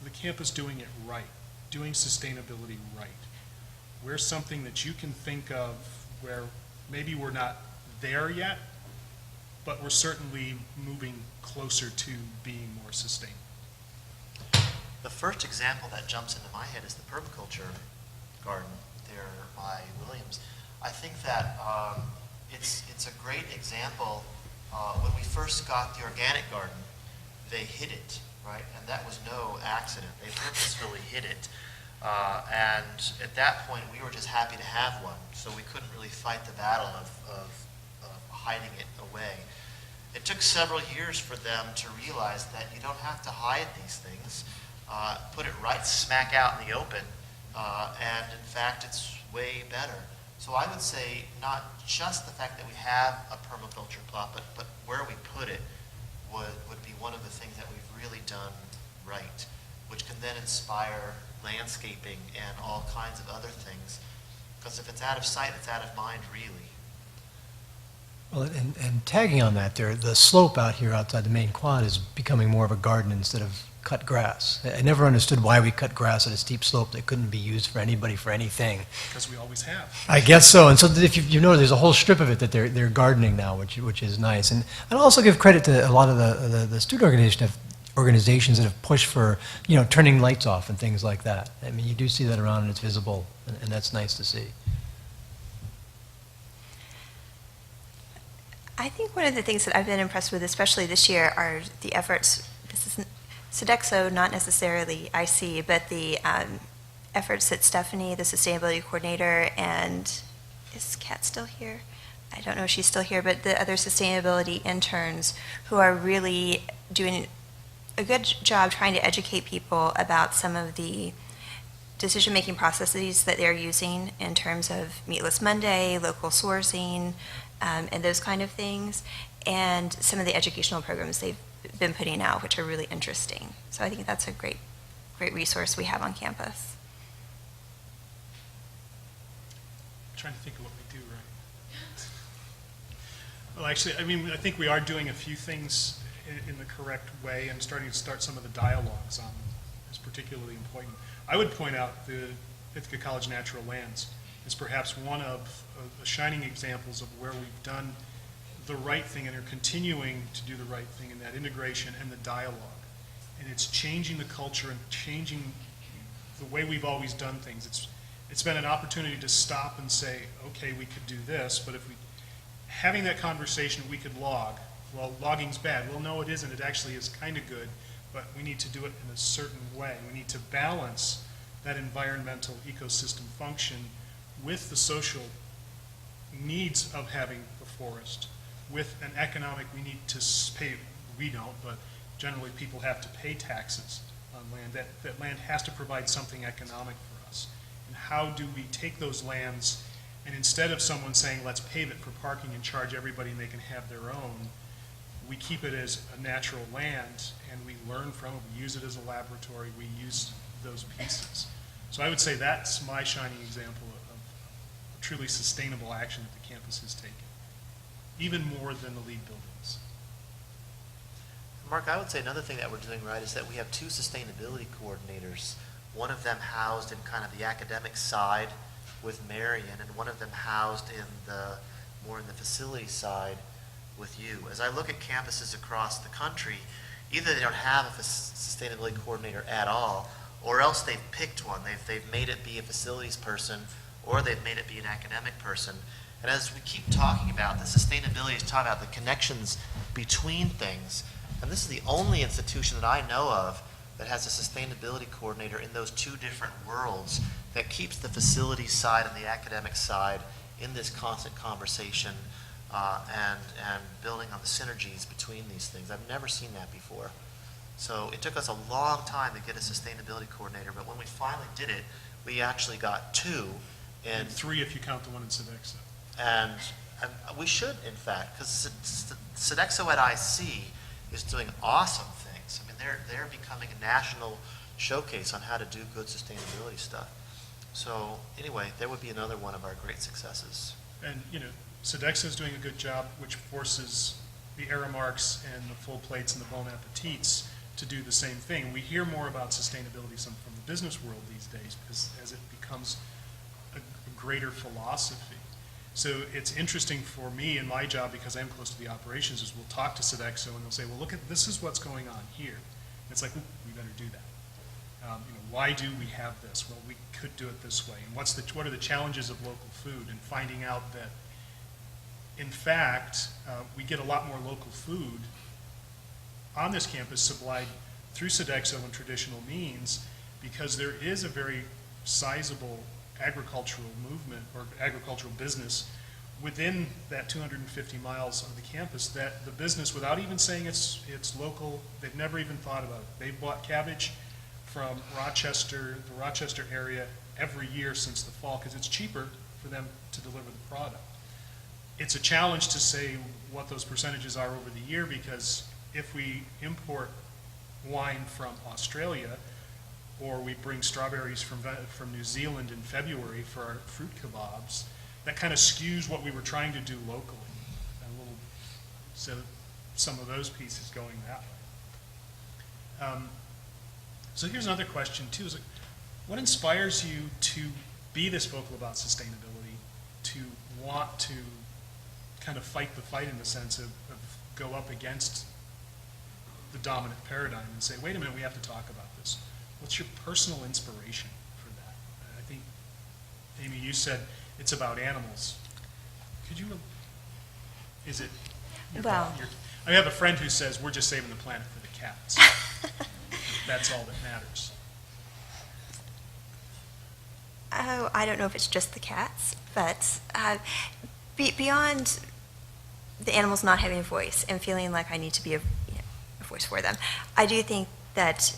the campus doing it right, doing sustainability right. Where's something that you can think of where maybe we're not there yet, but we're certainly moving closer to being more sustainable? The first example that jumps into my head is the permaculture garden there by Williams. I think that it's a great example. When we first got the organic garden, they hid it, right? And that was no accident. They purposefully hid it. And at that point, we were just happy to have one, so we couldn't really fight the battle of hiding it away. It took several years for them to realize that you don't have to hide these things. Put it right smack out in the open, and in fact, it's way better. So I would say not just the fact that we have a permaculture plot, but where we put it would be one of the things that we've really done right, which can then inspire landscaping and all kinds of other things. Because if it's out of sight, it's out of mind, really. Well, and tagging on that there, the slope out here outside the main quad is becoming more of a garden instead of cut grass. I never understood why we cut grass at a steep slope that couldn't be used for anybody for anything. Because we always have. I guess so. And so if you know, there's a whole strip of it that they're gardening now, which is nice. And I'd also give credit to a lot of the student organizations that have pushed for, turning lights off and things like that. I mean, you do see that around and it's visible, and that's nice to see. I think one of the things that I've been impressed with, especially this year, are the efforts. This is Sodexo, not necessarily IC, but the efforts that Stephanie, the sustainability coordinator, and is Kat still here? I don't know if she's still here, but the other sustainability interns who are really doing a good job trying to educate people about some of the decision-making processes that they're using in terms of Meatless Monday, local sourcing, and those kind of things, and some of the educational programs they've been putting out, which are really interesting. So I think that's a great resource we have on campus. I'm trying to think of what we do right. Well, actually, I think we are doing a few things in the correct way and starting to start some of the dialogues on them is particularly important. I would point out the Ithaca College Natural Lands is perhaps one of the shining examples of where we've done the right thing and are continuing to do the right thing in that integration and the dialogue. And it's changing the culture and changing the way we've always done things. It's been an opportunity to stop and say, okay, we could do this, but if having that conversation, we could log. Well, logging's bad. Well, no, it isn't. It actually is kind of good, but we need to do it in a certain way. We need to balance that environmental ecosystem function with the social needs of having the forest, with an economic, we need to pay, we don't, but generally people have to pay taxes on land. That land has to provide something economic for us. And how do we take those lands and instead of someone saying, let's pave it for parking and charge everybody and they can have their own, we keep it as a natural land and we learn from it, we use it as a laboratory, we use those pieces. So I would say that's my shining example of truly sustainable action that the campus has taken, even more than the LEED buildings. Mark, I would say another thing that we're doing right is that we have two sustainability coordinators, one of them housed in kind of the academic side with Marion, and one of them housed more in the facility side with you. As I look at campuses across the country, either they don't have a sustainability coordinator at all, or else they've picked one. They've made it be a facilities person, or they've made it be an academic person. And as we keep talking about, the sustainability is talking about the connections between things. And this is the only institution that I know of that has a sustainability coordinator in those two different worlds that keeps the facilities side and the academic side in this constant conversation and building on the synergies between these things. I've never seen that before. So it took us a long time to get a sustainability coordinator, but when we finally did it, we actually got two. And 3 if you count the one in Sodexo. And we should, in fact, because Sodexo at IC is doing awesome things. I mean, they're becoming a national showcase on how to do good sustainability stuff. So anyway, there would be another one of our great successes. And, Sodexo is doing a good job, which forces the Aramarks and the full plates and the Bon Appetits to do the same thing. We hear more about sustainability from the business world these days because as it becomes a greater philosophy. So it's interesting for me in my job, because I'm close to the operations, is we'll talk to Sodexo and they'll say, well, look at this is what's going on here. And it's like, we better do that. Why do we have this? Well, we could do it this way. And what are the challenges of local food? And finding out that, in fact, we get a lot more local food on this campus supplied through Sodexo and traditional means, because there is a very sizable agricultural movement or agricultural business within that 250 miles of the campus that the business, without even saying it's local, they've never even thought about it. They've bought cabbage from Rochester, the Rochester area, every year since the fall because it's cheaper for them to deliver the product. It's a challenge to say what those percentages are over the year, because if we import wine from Australia, or we bring strawberries from New Zealand in February for our fruit kebabs, that kind of skews what we were trying to do locally. So some of those pieces going that way. So here's another question too, is like, what inspires you to be this vocal about sustainability, to want to kind of fight the fight in the sense of go up against the dominant paradigm and say, wait a minute, we have to talk about this. What's your personal inspiration for that? I think, Aimee, you said it's about animals. Could you, is it? Well, I have a friend who says we're just saving the planet for the cats. That's all that matters. Oh, I don't know if it's just the cats, but beyond the animals not having a voice and feeling like I need to be a voice for them, I do think that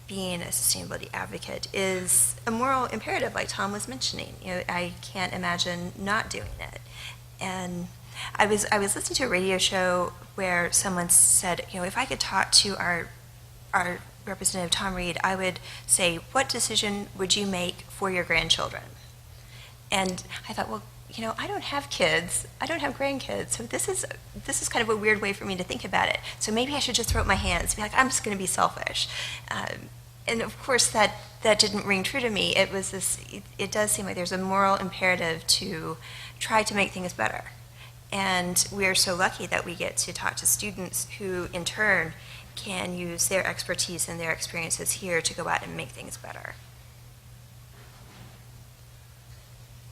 being a sustainability advocate is a moral imperative, like Tom was mentioning. I can't imagine not doing it. And I was listening to a radio show where someone said, if I could talk to our Representative Tom Reed, I would say, what decision would you make for your grandchildren? And I thought, well, I don't have kids. I don't have grandkids. So this is kind of a weird way for me to think about it. So maybe I should just throw up my hands and be like, I'm just going to be selfish. And of course, that didn't ring true to me. It was this. It does seem like there's a moral imperative to try to make things better. And we are so lucky that we get to talk to students who, in turn, can use their expertise and their experiences here to go out and make things better.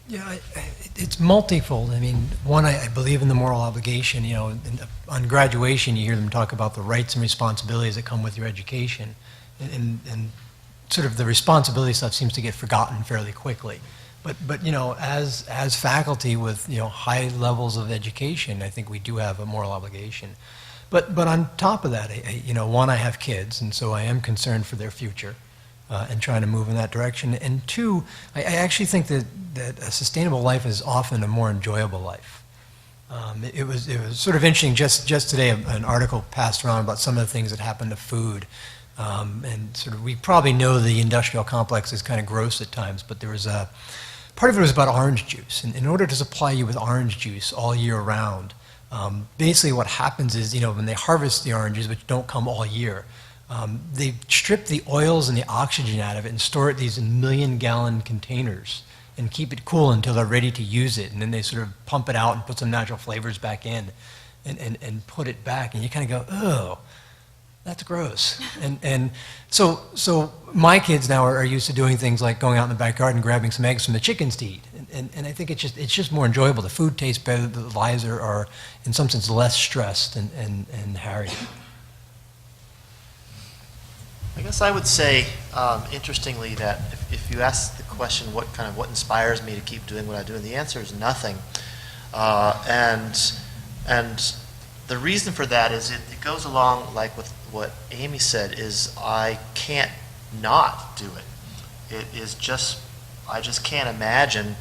Yeah, it's multifold. I mean, one, I believe in the moral obligation. On graduation, you hear them talk about the rights and responsibilities that come with your education. And sort of the responsibility stuff seems to get forgotten fairly quickly. But as faculty with, high levels of education, I think we do have a moral obligation. But on top of that, one, I have kids, and so I am concerned for their future and trying to move in that direction. And two, I actually think that a sustainable life is often a more enjoyable life. It was sort of interesting, just today, an article passed around about some of the things that happen to food. And sort of, we probably know the industrial complex is kind of gross at times, but there was part of it was about orange juice. And in order to supply you with orange juice all year round, basically what happens is, when they harvest the oranges, which don't come all year, they strip the oils and the oxygen out of it and store it in these million-gallon containers and keep it cool until they're ready to use it, and then they sort of pump it out and put some natural flavors back in and put it back, and you kind of go, oh, that's gross. And so my kids now are used to doing things like going out in the backyard and grabbing some eggs from the chickens to eat. And I think it's just more enjoyable. The food tastes better. The lives are in some sense less stressed and harried. I guess I would say, interestingly, that if you ask the question, what inspires me to keep doing what I do, and the answer is nothing. And the reason for that is it goes along like with what Aimee said, is I can't not do it. It is just, I just can't imagine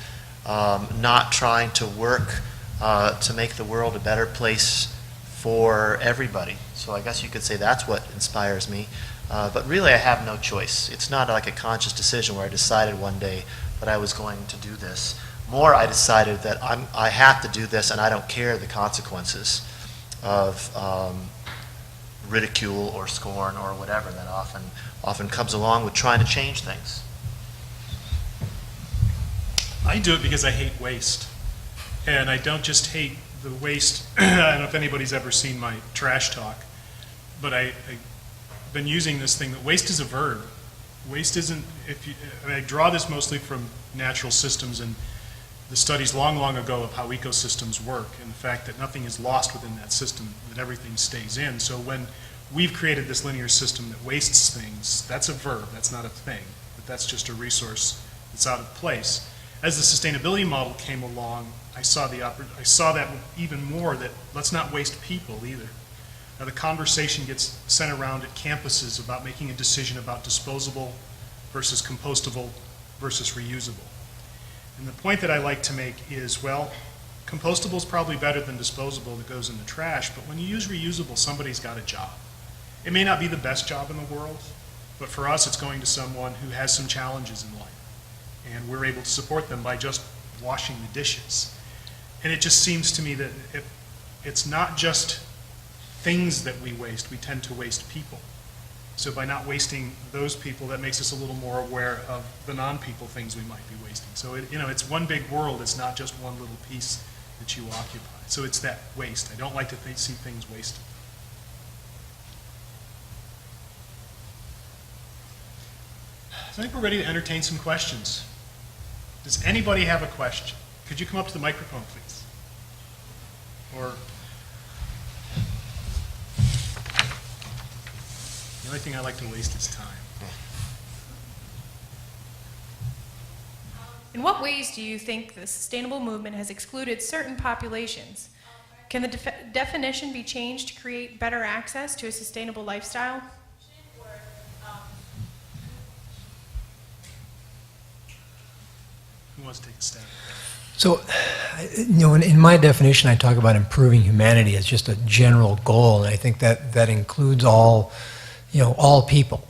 not trying to work to make the world a better place for everybody. So I guess you could say that's what inspires me. But really I have no choice. It's not like a conscious decision where I decided one day that I was going to do this. More, I decided that I have to do this and I don't care the consequences of ridicule or scorn or whatever that often comes along with trying to change things. I do it because I hate waste. And I don't just hate the waste. I don't know if anybody's ever seen my trash talk, but I've been using this thing that waste is a verb. Waste isn't, I draw this mostly from natural systems and the studies long, long ago of how ecosystems work and the fact that nothing is lost within that system, that everything stays in. So when we've created this linear system that wastes things, that's a verb, that's not a thing, but that's just a resource that's out of place. As the sustainability model came along, I saw that even more, that let's not waste people either. Now the conversation gets sent around at campuses about making a decision about disposable versus compostable versus reusable. And the point that I like to make is, well, compostable is probably better than disposable that goes in the trash, but when you use reusable, somebody's got a job. It may not be the best job in the world, but for us it's going to someone who has some challenges in life. And we're able to support them by just washing the dishes. And it just seems to me that it's not just things that we waste, we tend to waste people. So by not wasting those people, that makes us a little more aware of the non-people things we might be wasting. So it's one big world, it's not just one little piece that you occupy. So it's that waste. I don't like to see things wasted. So I think we're ready to entertain some questions. Does anybody have a question? Could you come up to the microphone, please? Or the only thing I like to waste is time. In what ways do you think the sustainable movement has excluded certain populations? Can the definition be changed to create better access to a sustainable lifestyle? Who wants to take a stab? So, in my definition, I talk about improving humanity as just a general goal, and I think that includes all people.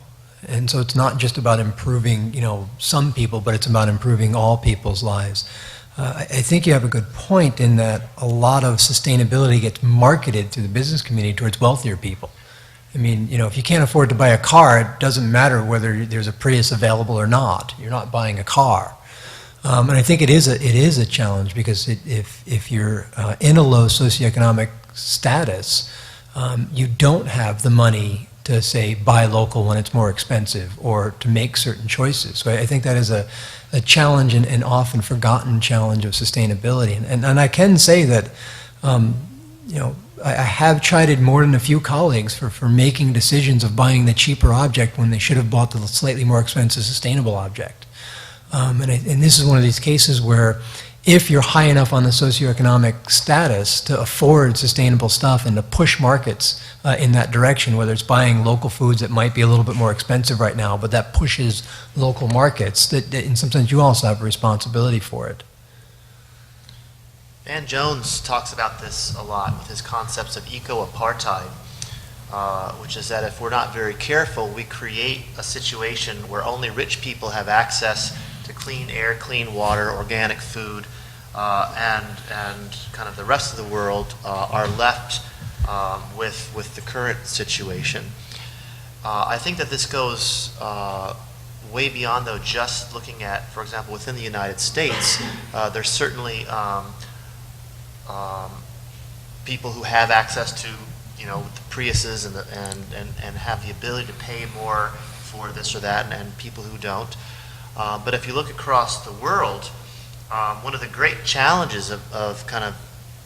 And so it's not just about improving, some people, but it's about improving all people's lives. I think you have a good point in that a lot of sustainability gets marketed through the business community towards wealthier people. I mean, if you can't afford to buy a car, it doesn't matter whether there's a Prius available or not. You're not buying a car. And I think it is a challenge because if you're in a low socioeconomic status, you don't have the money to, say, buy local when it's more expensive or to make certain choices. So I think that is a challenge and often forgotten challenge of sustainability. And I can say that, I have chided more than a few colleagues for making decisions of buying the cheaper object when they should have bought the slightly more expensive sustainable object. And this is one of these cases where if you're high enough on the socioeconomic status to afford sustainable stuff and to push markets in that direction, whether it's buying local foods that might be a little bit more expensive right now, but that pushes local markets, that in some sense you also have a responsibility for it. Van Jones talks about this a lot with his concepts of eco-apartheid, which is that if we're not very careful, we create a situation where only rich people have access to clean air, clean water, organic food, and kind of the rest of the world are left with the current situation. I think that this goes way beyond, though, just looking at, for example, within the United States, there's certainly people who have access to, you know, the Priuses and have the ability to pay more for this or that, and people who don't. But if you look across the world, one of the great challenges of kind of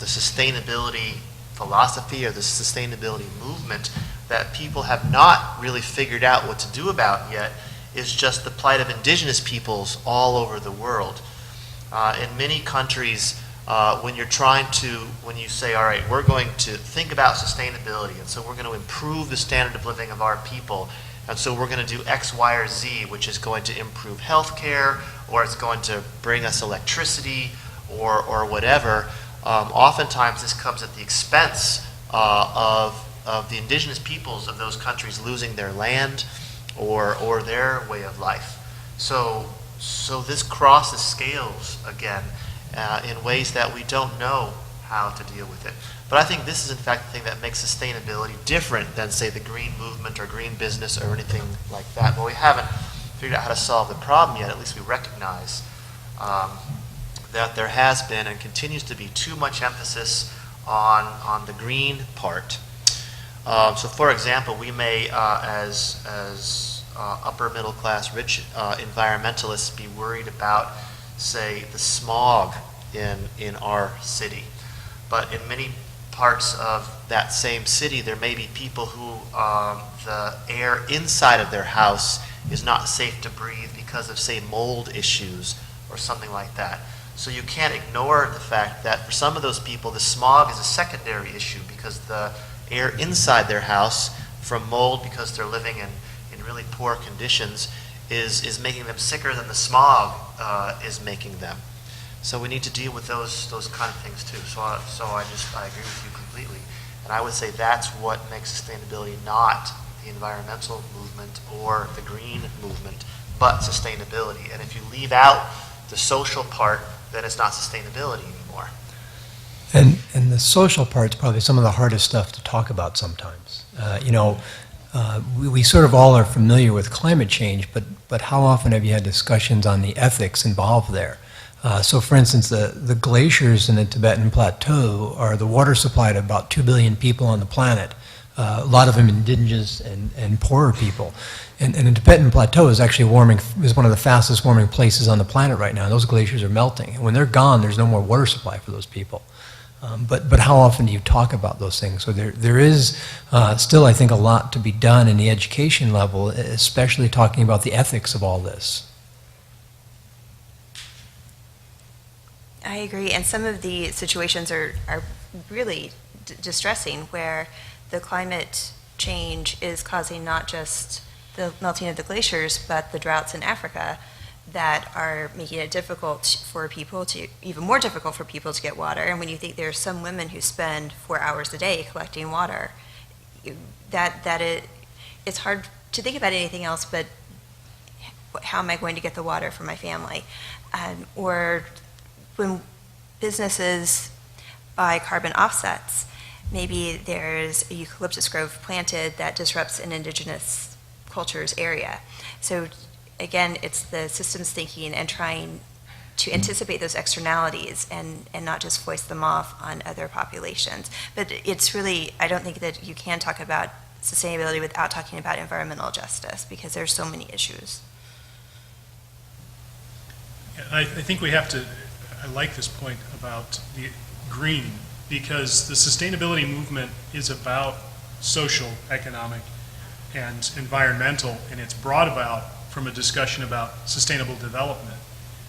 the sustainability philosophy or the sustainability movement that people have not really figured out what to do about yet is just the plight of indigenous peoples all over the world. In many countries, when you say, all right, we're going to think about sustainability, and so we're going to improve the standard of living of our people, and so we're going to do X, Y, or Z, which is going to improve healthcare, or it's going to bring us electricity, or whatever. Oftentimes this comes at the expense of the indigenous peoples of those countries losing their land or their way of life. So this crosses scales again in ways that we don't know how to deal with it. But I think this is in fact the thing that makes sustainability different than, say, the green movement or green business or anything like that. But we haven't figured out how to solve the problem yet. At least we recognize that there has been and continues to be too much emphasis on the green part. So, for example, we may, as upper middle class, rich environmentalists, be worried about, say, the smog in our city. But in many parts of that same city, there may be people who the air inside of their house is not safe to breathe because of, say, mold issues or something like that. So you can't ignore the fact that for some of those people, the smog is a secondary issue because the air inside their house from mold, because they're living in really poor conditions, is making them sicker than the smog is making them. So we need to deal with those kind of things too. So I agree with you completely. And I would say that's what makes sustainability not the environmental movement or the green movement, but sustainability. And if you leave out the social part, then it's not sustainability anymore. And the social part's probably some of the hardest stuff to talk about sometimes. We sort of all are familiar with climate change, but how often have you had discussions on the ethics involved there? So for instance, the glaciers in the Tibetan Plateau are the water supply to about 2 billion people on the planet, a lot of them indigenous and poorer people. And the Tibetan Plateau is actually is one of the fastest warming places on the planet right now. Those glaciers are melting. And when they're gone, there's no more water supply for those people. But how often do you talk about those things? So there is still, I think, a lot to be done in the education level, especially talking about the ethics of all this. I agree, and some of the situations are really distressing, where the climate change is causing not just the melting of the glaciers, but the droughts in Africa that are making it difficult for people even more difficult for people to get water. And when you think there are some women who spend 4 hours a day collecting water, it's hard to think about anything else but how am I going to get the water for my family? Or when businesses buy carbon offsets, maybe there's a eucalyptus grove planted that disrupts an indigenous culture's area. So again, it's the systems thinking and trying to anticipate those externalities and not just foist them off on other populations. But it's really, I don't think that you can talk about sustainability without talking about environmental justice, because there's so many issues. Yeah, I think we have to, I like this point about the green, because the sustainability movement is about social, economic, and environmental, and it's brought about from a discussion about sustainable development,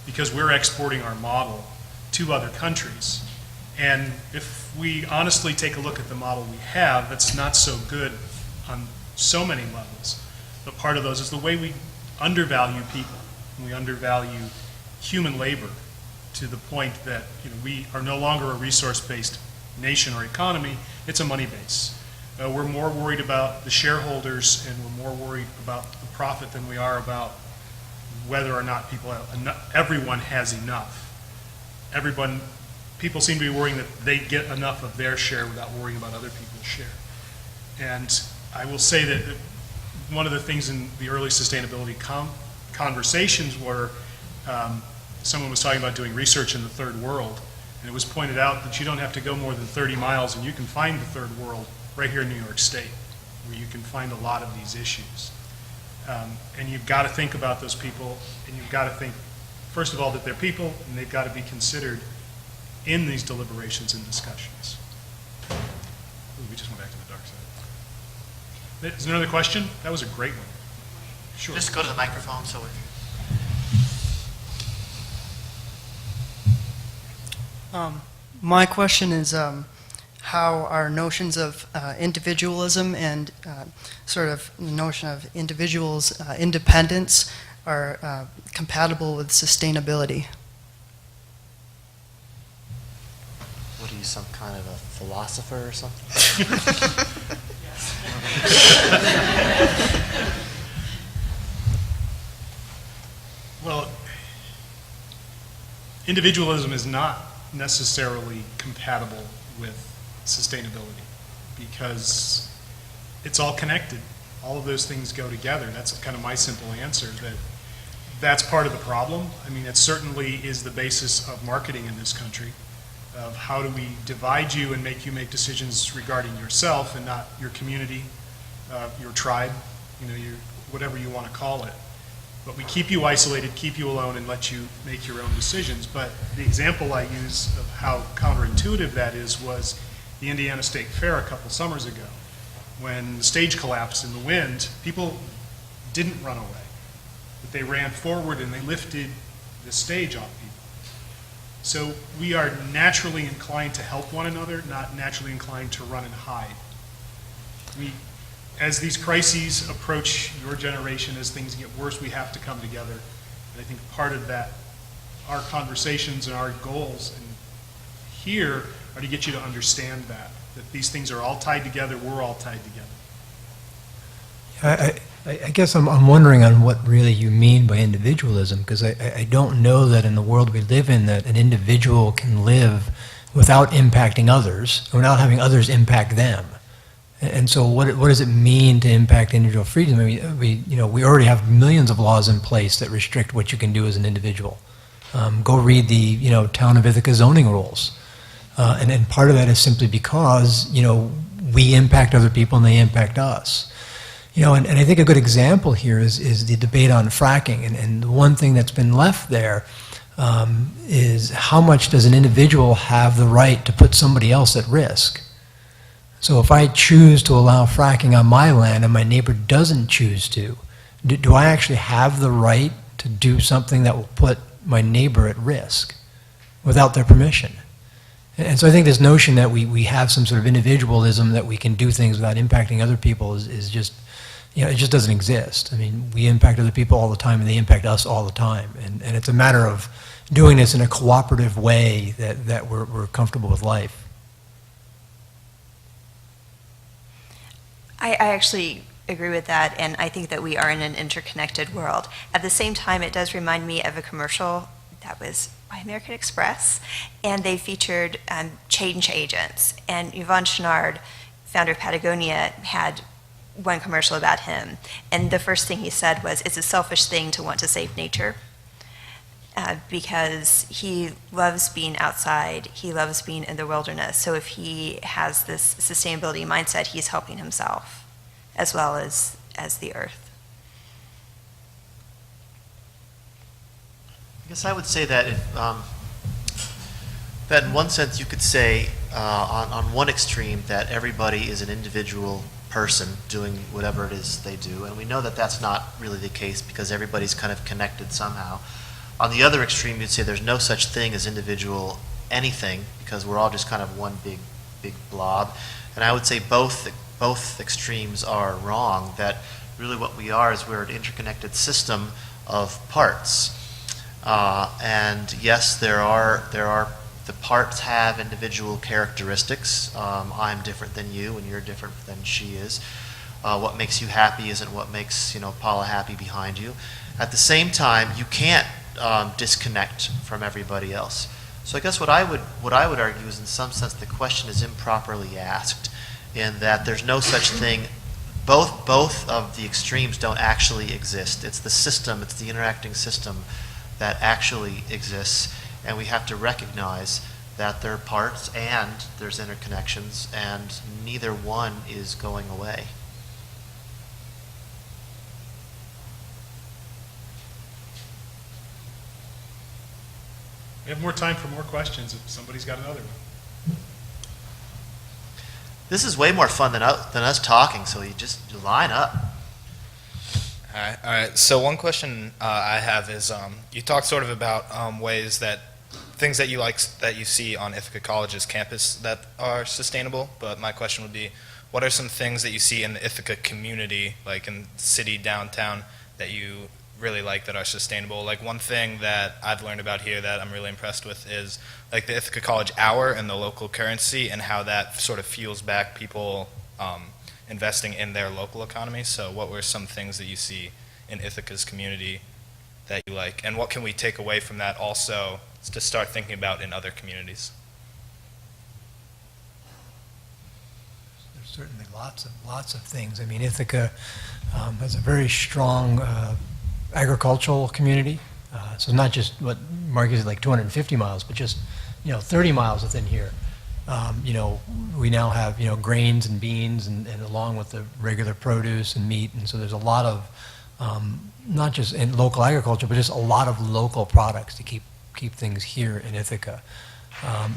because we're exporting our model to other countries. And if we honestly take a look at the model we have, that's not so good on so many levels. But part of those is the way we undervalue people, and we undervalue human labor to the point that we are no longer a resource-based nation or economy, it's a money base. We're more worried about the shareholders, and we're more worried about the profit than we are about whether or not everyone has enough. People seem to be worrying that they get enough of their share without worrying about other people's share. And I will say that one of the things in the early sustainability conversations were, someone was talking about doing research in the third world, and it was pointed out that you don't have to go more than 30 miles and you can find the third world right here in New York State, where you can find a lot of these issues. And you've got to think about those people, and you've got to think, first of all, that they're people, and they've got to be considered in these deliberations and discussions. Ooh, we just went back to the dark side. Is there another question? That was a great one. Sure. Just go to the microphone so we... My question is how our notions of individualism and sort of the notion of individuals' independence are compatible with sustainability. What are you, some kind of a philosopher or something? Well, individualism is not necessarily compatible with sustainability because it's all connected. All of those things go together. That's kind of my simple answer, that that's part of the problem. I mean, it certainly is the basis of marketing in this country, of how do we divide you and make you make decisions regarding yourself and not your community, your tribe, your, whatever you want to call it. But we keep you isolated, keep you alone, and let you make your own decisions. But the example I use of how counterintuitive that is was the Indiana State Fair a couple summers ago. When the stage collapsed in the wind, people didn't run away, but they ran forward and they lifted the stage off people. So we are naturally inclined to help one another, not naturally inclined to run and hide. As these crises approach your generation, as things get worse, we have to come together. And I think part of that, our conversations and our goals here are to get you to understand that these things are all tied together, we're all tied together. I guess I'm wondering on what really you mean by individualism, because I don't know that in the world we live in that an individual can live without impacting others, or without having others impact them. And so what does it mean to impact individual freedom? I mean, we already have millions of laws in place that restrict what you can do as an individual. Go read the town of Ithaca zoning rules. And part of that is simply because, we impact other people and they impact us. And I think a good example here is the debate on fracking. And the one thing that's been left there is how much does an individual have the right to put somebody else at risk? So if I choose to allow fracking on my land and my neighbor doesn't choose to, do I actually have the right to do something that will put my neighbor at risk without their permission? And so I think this notion that we have some sort of individualism, that we can do things without impacting other people is just, it just doesn't exist. I mean, we impact other people all the time and they impact us all the time. And it's a matter of doing this in a cooperative way that we're comfortable with life. I actually agree with that, and I think that we are in an interconnected world. At the same time, it does remind me of a commercial that was by American Express, and they featured change agents. And Yvon Chouinard, founder of Patagonia, had one commercial about him. And the first thing he said was, it's a selfish thing to want to save nature. Because he loves being outside, he loves being in the wilderness. So if he has this sustainability mindset, he's helping himself as well as the earth. I guess I would say that that in one sense you could say on one extreme that everybody is an individual person doing whatever it is they do, and we know that that's not really the case because everybody's kind of connected somehow. On the other extreme, you'd say there's no such thing as individual anything because we're all just kind of one big blob. And I would say both extremes are wrong, that really what we are is we're an interconnected system of parts. And yes, there are the parts have individual characteristics. I'm different than you and you're different than she is. What makes you happy isn't what makes Paula happy behind you. At the same time, you can't disconnect from everybody else. So I guess what I would argue is, in some sense, the question is improperly asked, in that there's no such thing both of the extremes don't actually exist. It's the system, it's the interacting system that actually exists, and we have to recognize that there are parts and there's interconnections, and neither one is going away. We have more time for more questions if somebody's got another one. This is way more fun than us talking, so you line up. All right. So one question I have is, you talked sort of about ways that things that you like that you see on Ithaca College's campus that are sustainable. But my question would be, what are some things that you see in the Ithaca community, like in the city downtown, that you really like that are sustainable? Like one thing that I've learned about here that I'm really impressed with is like the Ithaca College Hour and the local currency, and how that sort of fuels back people investing in their local economy. So what were some things that you see in Ithaca's community that you like, and what can we take away from that also to start thinking about in other communities? There's certainly lots of things. I mean, Ithaca has a very strong agricultural community. So not just what Mark is like 250 miles, but just 30 miles within here. We now have grains and beans, and along with the regular produce and meat, and so there's a lot of not just in local agriculture, but just a lot of local products to keep things here in Ithaca.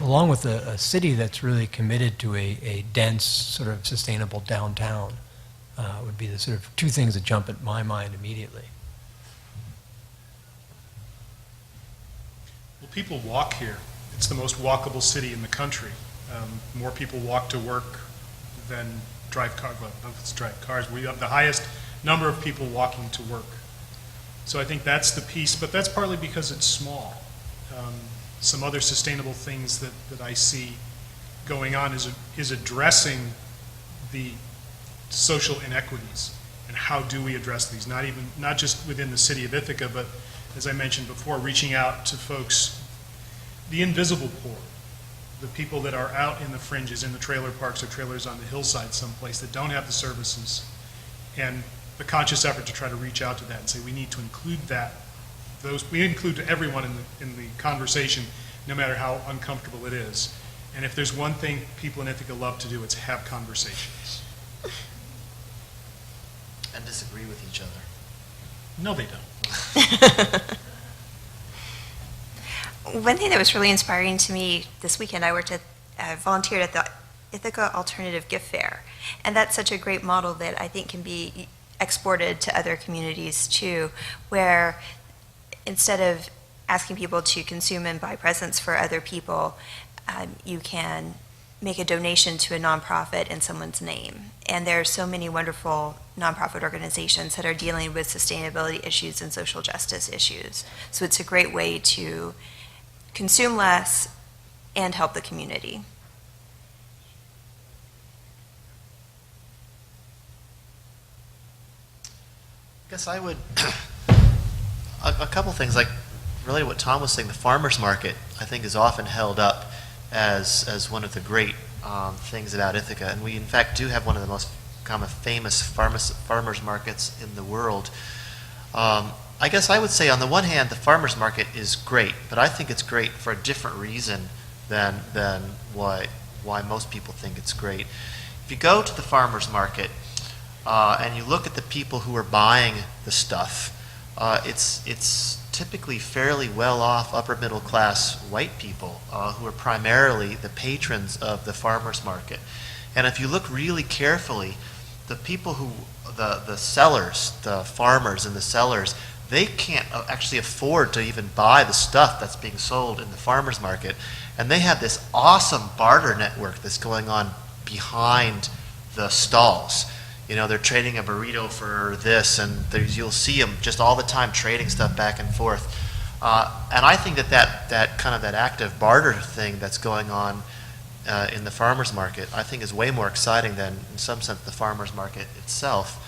Along with a city that's really committed to a dense, sort of sustainable downtown, would be the sort of two things that jump at my mind immediately. Well, people walk here. It's the most walkable city in the country. More people walk to work than drive cars. Well, let's drive cars. We have the highest number of people walking to work. So I think that's the piece, but that's partly because it's small. Some other sustainable things that I see going on is addressing the social inequities, and how do we address these? Not just within the city of Ithaca, but as I mentioned before, reaching out to folks, the invisible poor, the people that are out in the fringes, in the trailer parks or trailers on the hillside someplace that don't have the services, and the conscious effort to try to reach out to that and say we need to include that. We include everyone in the conversation, no matter how uncomfortable it is. And if there's one thing people in Ithaca love to do, it's have conversations. And disagree with each other. No, they don't. One thing that was really inspiring to me this weekend, I volunteered at the Ithaca Alternative Gift Fair. And that's such a great model that I think can be exported to other communities too, where instead of asking people to consume and buy presents for other people, you can make a donation to a nonprofit in someone's name. And there are so many wonderful nonprofit organizations that are dealing with sustainability issues and social justice issues. So it's a great way to consume less and help the community. I guess I would, a couple things, like really what Tom was saying, the farmer's market, I think, is often held up as one of the great things about Ithaca. And we, in fact, do have one of the most kind of famous farmers markets in the world. I guess I would say, on the one hand, the farmers market is great, but I think it's great for a different reason than why most people think it's great. If you go to the farmers market, and you look at the people who are buying the stuff, it's typically fairly well-off, upper-middle-class white people who are primarily the patrons of the farmers market. And if you look really carefully, the people the sellers, the farmers and the sellers, they can't actually afford to even buy the stuff that's being sold in the farmers market. And they have this awesome barter network that's going on behind the stalls. They're trading a burrito for this, and you'll see them just all the time trading stuff back and forth. And I think that kind of that active barter thing that's going on in the farmers market, I think, is way more exciting than, in some sense, the farmers market itself.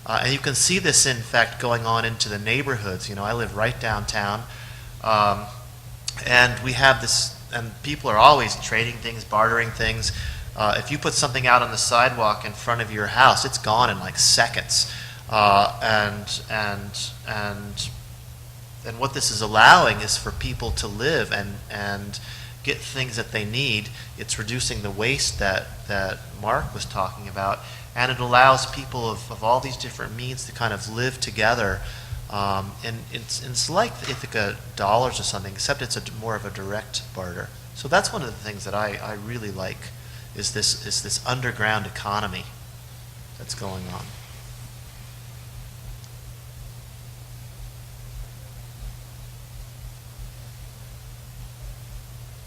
And you can see this, in fact, going on into the neighborhoods. I live right downtown, and we have this, and people are always trading things, bartering things. If you put something out on the sidewalk in front of your house, it's gone in like seconds. And what this is allowing is for people to live and get things that they need. It's reducing the waste that Mark was talking about, and it allows people of all these different means to kind of live together. And it's like the Ithaca dollars or something, except it's more of a direct barter. So that's one of the things that I really like, is this underground economy that's going on.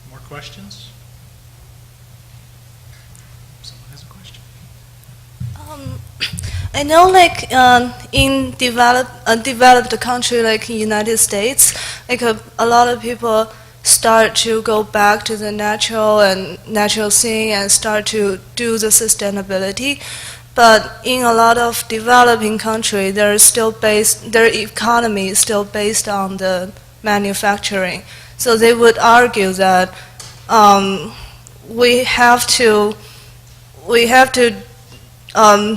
More questions? Someone has a question? I know, like in developed country like United States, like a lot of people start to go back to the natural thing and start to do the sustainability. But in a lot of developing country, their economy is still based on the manufacturing. So they would argue that we have to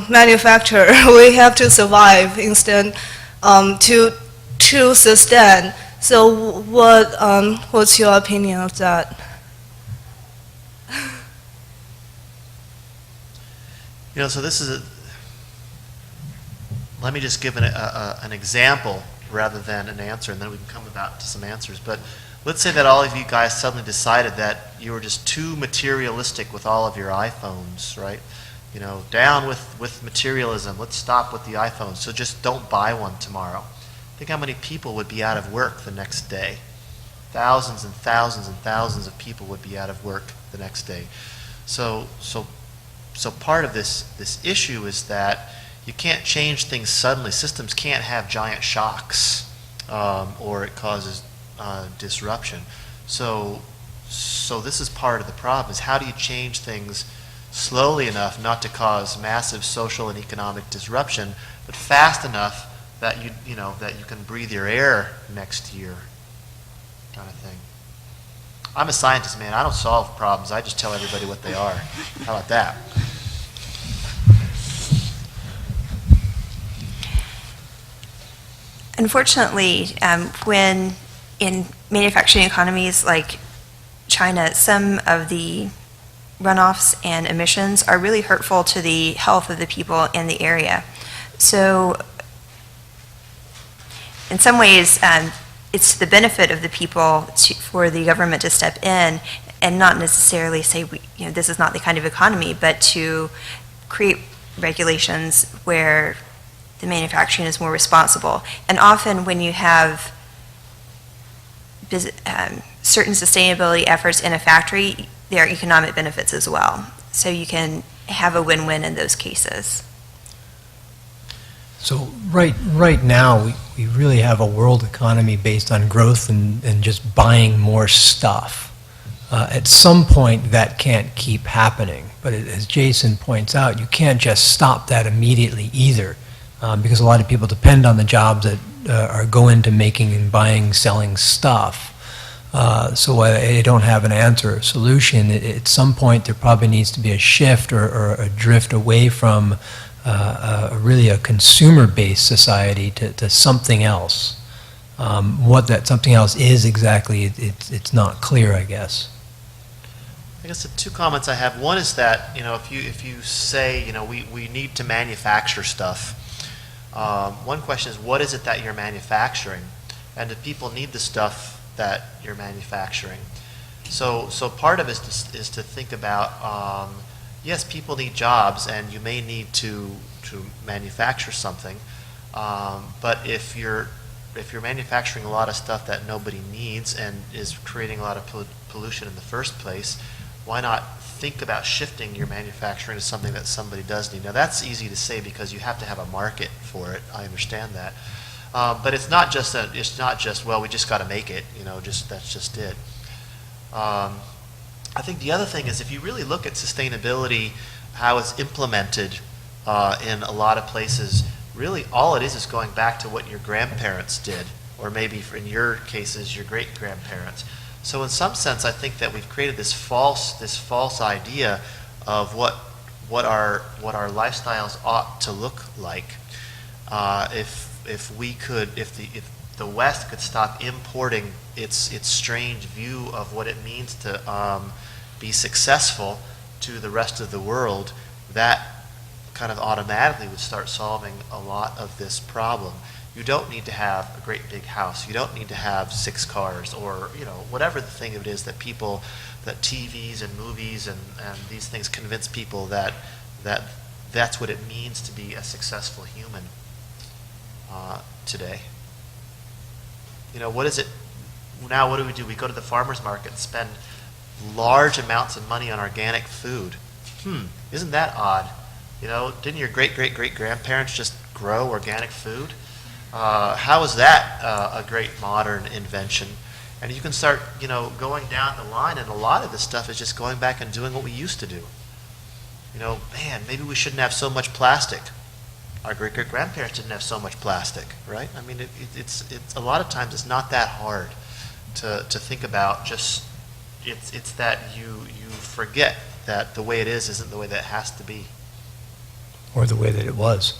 manufacture. We have to survive instead to sustain. So what's your opinion of that? So this is let me just give an example rather than an answer, and then we can come about to some answers. But let's say that all of you guys suddenly decided that you were just too materialistic with all of your iPhones, right? Down with materialism. Let's stop with the iPhones. So just don't buy one tomorrow. Think how many people would be out of work the next day. Thousands and thousands and thousands of people would be out of work the next day. So part of this issue is that you can't change things suddenly. Systems can't have giant shocks, or it causes disruption. So this is part of the problem, is how do you change things slowly enough not to cause massive social and economic disruption, but fast enough that that you can breathe your air next year, kind of thing. I'm a scientist, man. I don't solve problems. I just tell everybody what they are. How about that? Unfortunately, when in manufacturing economies like China, some of the runoffs and emissions are really hurtful to the health of the people in the area. So in some ways, it's the benefit of the people for the government to step in and not necessarily say, this is not the kind of economy, but to create regulations where the manufacturing is more responsible. And often when you have certain sustainability efforts in a factory, there are economic benefits as well. So you can have a win-win in those cases. So right now, we really have a world economy based on growth and just buying more stuff. At some point, that can't keep happening. But as Jason points out, you can't just stop that immediately either, because a lot of people depend on the jobs that go into making and buying, selling stuff. So I don't have an answer or solution. At some point, there probably needs to be a shift or a drift away from really a consumer-based society to something else. What that something else is exactly, it's not clear, I guess. I guess the two comments I have. One is that if you say we need to manufacture stuff. One question is, what is it that you're manufacturing, and do people need the stuff that you're manufacturing? So part of it is to think about. Yes, people need jobs, and you may need to manufacture something. But if you're manufacturing a lot of stuff that nobody needs and is creating a lot of pollution in the first place, why not think about shifting your manufacturing to something that somebody does need? Now that's easy to say because you have to have a market for it. I understand that, but it's not just well, we just got to make it. That's just it. I think the other thing is, if you really look at sustainability, how it's implemented in a lot of places, really all it is going back to what your grandparents did, or maybe in your cases, your great-grandparents. So in some sense, I think that we've created this false idea of what our lifestyles ought to look like. If the West could stop importing its strange view of what it means to be successful to the rest of the world, that kind of automatically would start solving a lot of this problem. You don't need to have a great big house. You don't need to have 6 cars, or whatever the thing it is that TVs and movies and these things convince people that's what it means to be a successful human today. What is it now? What do? We go to the farmer's market and spend large amounts of money on organic food. Isn't that odd? Didn't your great-great-great-grandparents just grow organic food? How is that a great modern invention? And you can start, going down the line, and a lot of this stuff is just going back and doing what we used to do. Man, maybe we shouldn't have so much plastic. Our great-great-grandparents didn't have so much plastic, right? I mean, it's a lot of times it's not that hard to think about. Just it's that you forget that the way it is isn't the way that it has to be, Or the way that it was.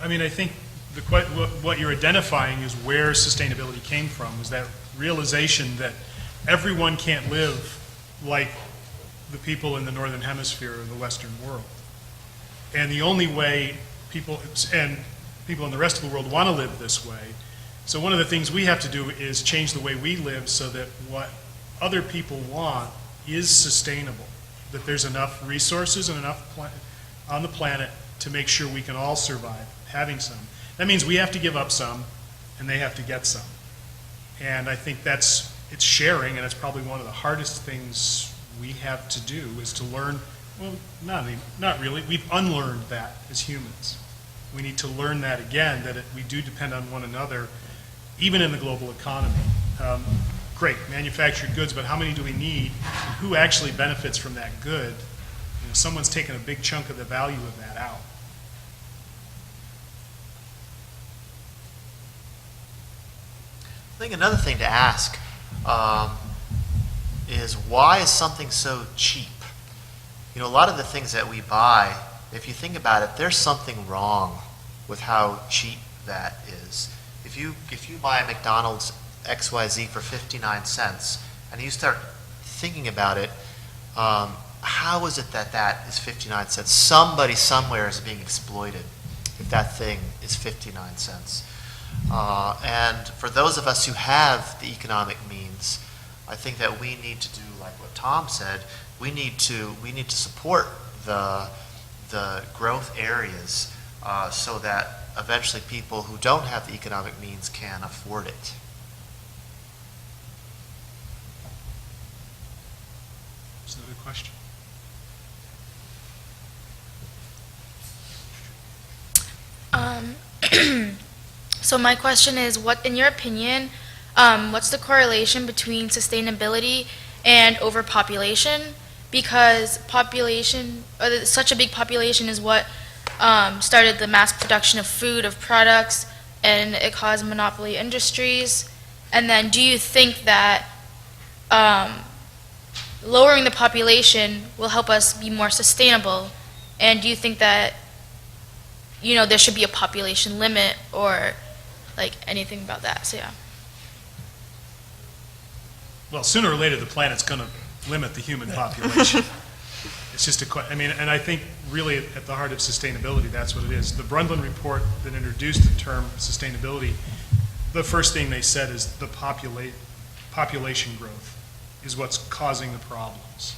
I mean, I think what you're identifying is where sustainability came from, was that realization that everyone can't live like the people in the Northern Hemisphere or the Western world. And the only way people in the rest of the world want to live this way. So one of the things we have to do is change the way we live so that what other people want is sustainable, that there's enough resources and enough on the planet to make sure we can all survive having some. That means we have to give up some, and they have to get some. And I think it's sharing, and it's probably one of the hardest things we have to do, is to learn, well, not really, we've unlearned that as humans. We need to learn that again, that we do depend on one another, even in the global economy. Great, manufactured goods, but how many do we need? And who actually benefits from that good? Someone's taken a big chunk of the value of that out. I think another thing to ask is, why is something so cheap? A lot of the things that we buy, if you think about it, there's something wrong with how cheap that is. If you buy a McDonald's XYZ for 59 cents, and you start thinking about it, how is it that is 59 cents? Somebody somewhere is being exploited if that thing is 59 cents. And for those of us who have the economic means, I think that we need to do like what Tom said. We need to support the growth areas so that eventually people who don't have the economic means can afford it. There's another question. So my question is, what, in your opinion, what's the correlation between sustainability and overpopulation? Because such a big population is what started the mass production of food, of products, and it caused monopoly industries. And then do you think that lowering the population will help us be more sustainable? And do you think that there should be a population limit or like anything about that? So yeah. Well, sooner or later, the planet's going to limit the human population. It's just and I think really at the heart of sustainability, that's what it is. The Brundtland report that introduced the term sustainability, the first thing they said is the population growth is what's causing the problems.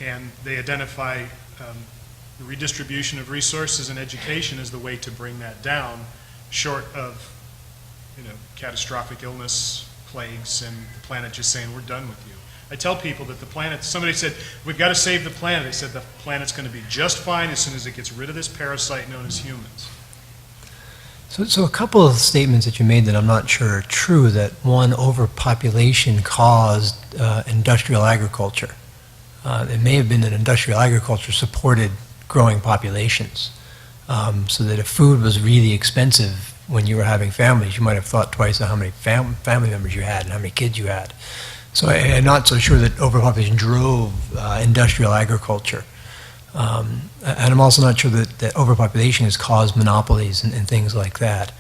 And they identify the redistribution of resources and education as the way to bring that down, short of catastrophic illness, plagues, and the planet just saying, we're done with you. I tell people that the planet, somebody said, we've got to save the planet. I said, the planet's going to be just fine as soon as it gets rid of this parasite known as humans. So a couple of statements that you made that I'm not sure are true, that one, overpopulation caused industrial agriculture. It may have been that industrial agriculture supported growing populations, so that if food was really expensive when you were having families, you might have thought twice of how many family members you had and how many kids you had. So I'm not so sure that overpopulation drove industrial agriculture. And I'm also not sure that overpopulation has caused monopolies and things like that.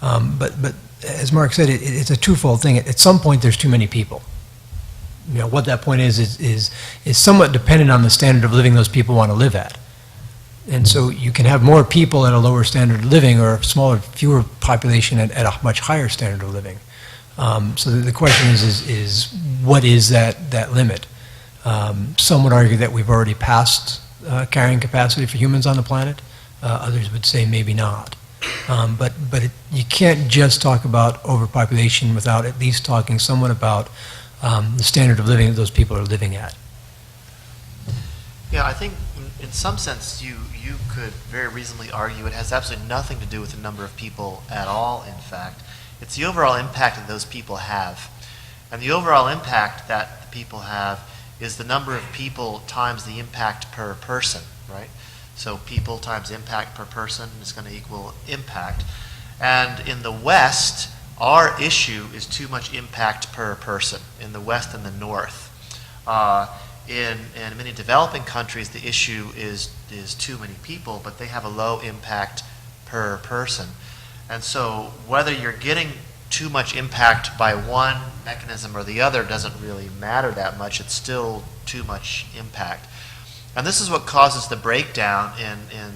But as Mark said, it's a twofold thing. At some point, there's too many people. You know, what that point is somewhat dependent on the standard of living those people want to live at. And so you can have more people at a lower standard of living or fewer population at a much higher standard of living. So the question is what is that limit? Some would argue that we've already passed carrying capacity for humans on the planet. Others would say maybe not. But you can't just talk about overpopulation without at least talking somewhat about the standard of living that those people are living at. Yeah, I think in some sense you could very reasonably argue it has absolutely nothing to do with the number of people at all, in fact. It's the overall impact that those people have. And the overall impact that the people have is the number of people times the impact per person, right? So people times impact per person is going to equal impact. And in the West, our issue is too much impact per person, in the West and the North. In many developing countries, the issue is too many people, but they have a low impact per person. And so whether you're getting too much impact by one mechanism or the other doesn't really matter that much. It's still too much impact. And this is what causes the breakdown in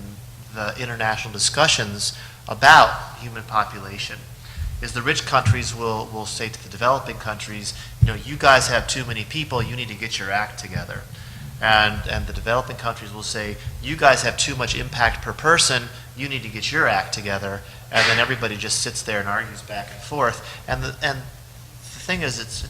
the international discussions about human population. Is the rich countries will say to the developing countries, you know, you guys have too many people, you need to get your act together. And the developing countries will say, you guys have too much impact per person, you need to get your act together. And then everybody just sits there and argues back and forth. And the thing is,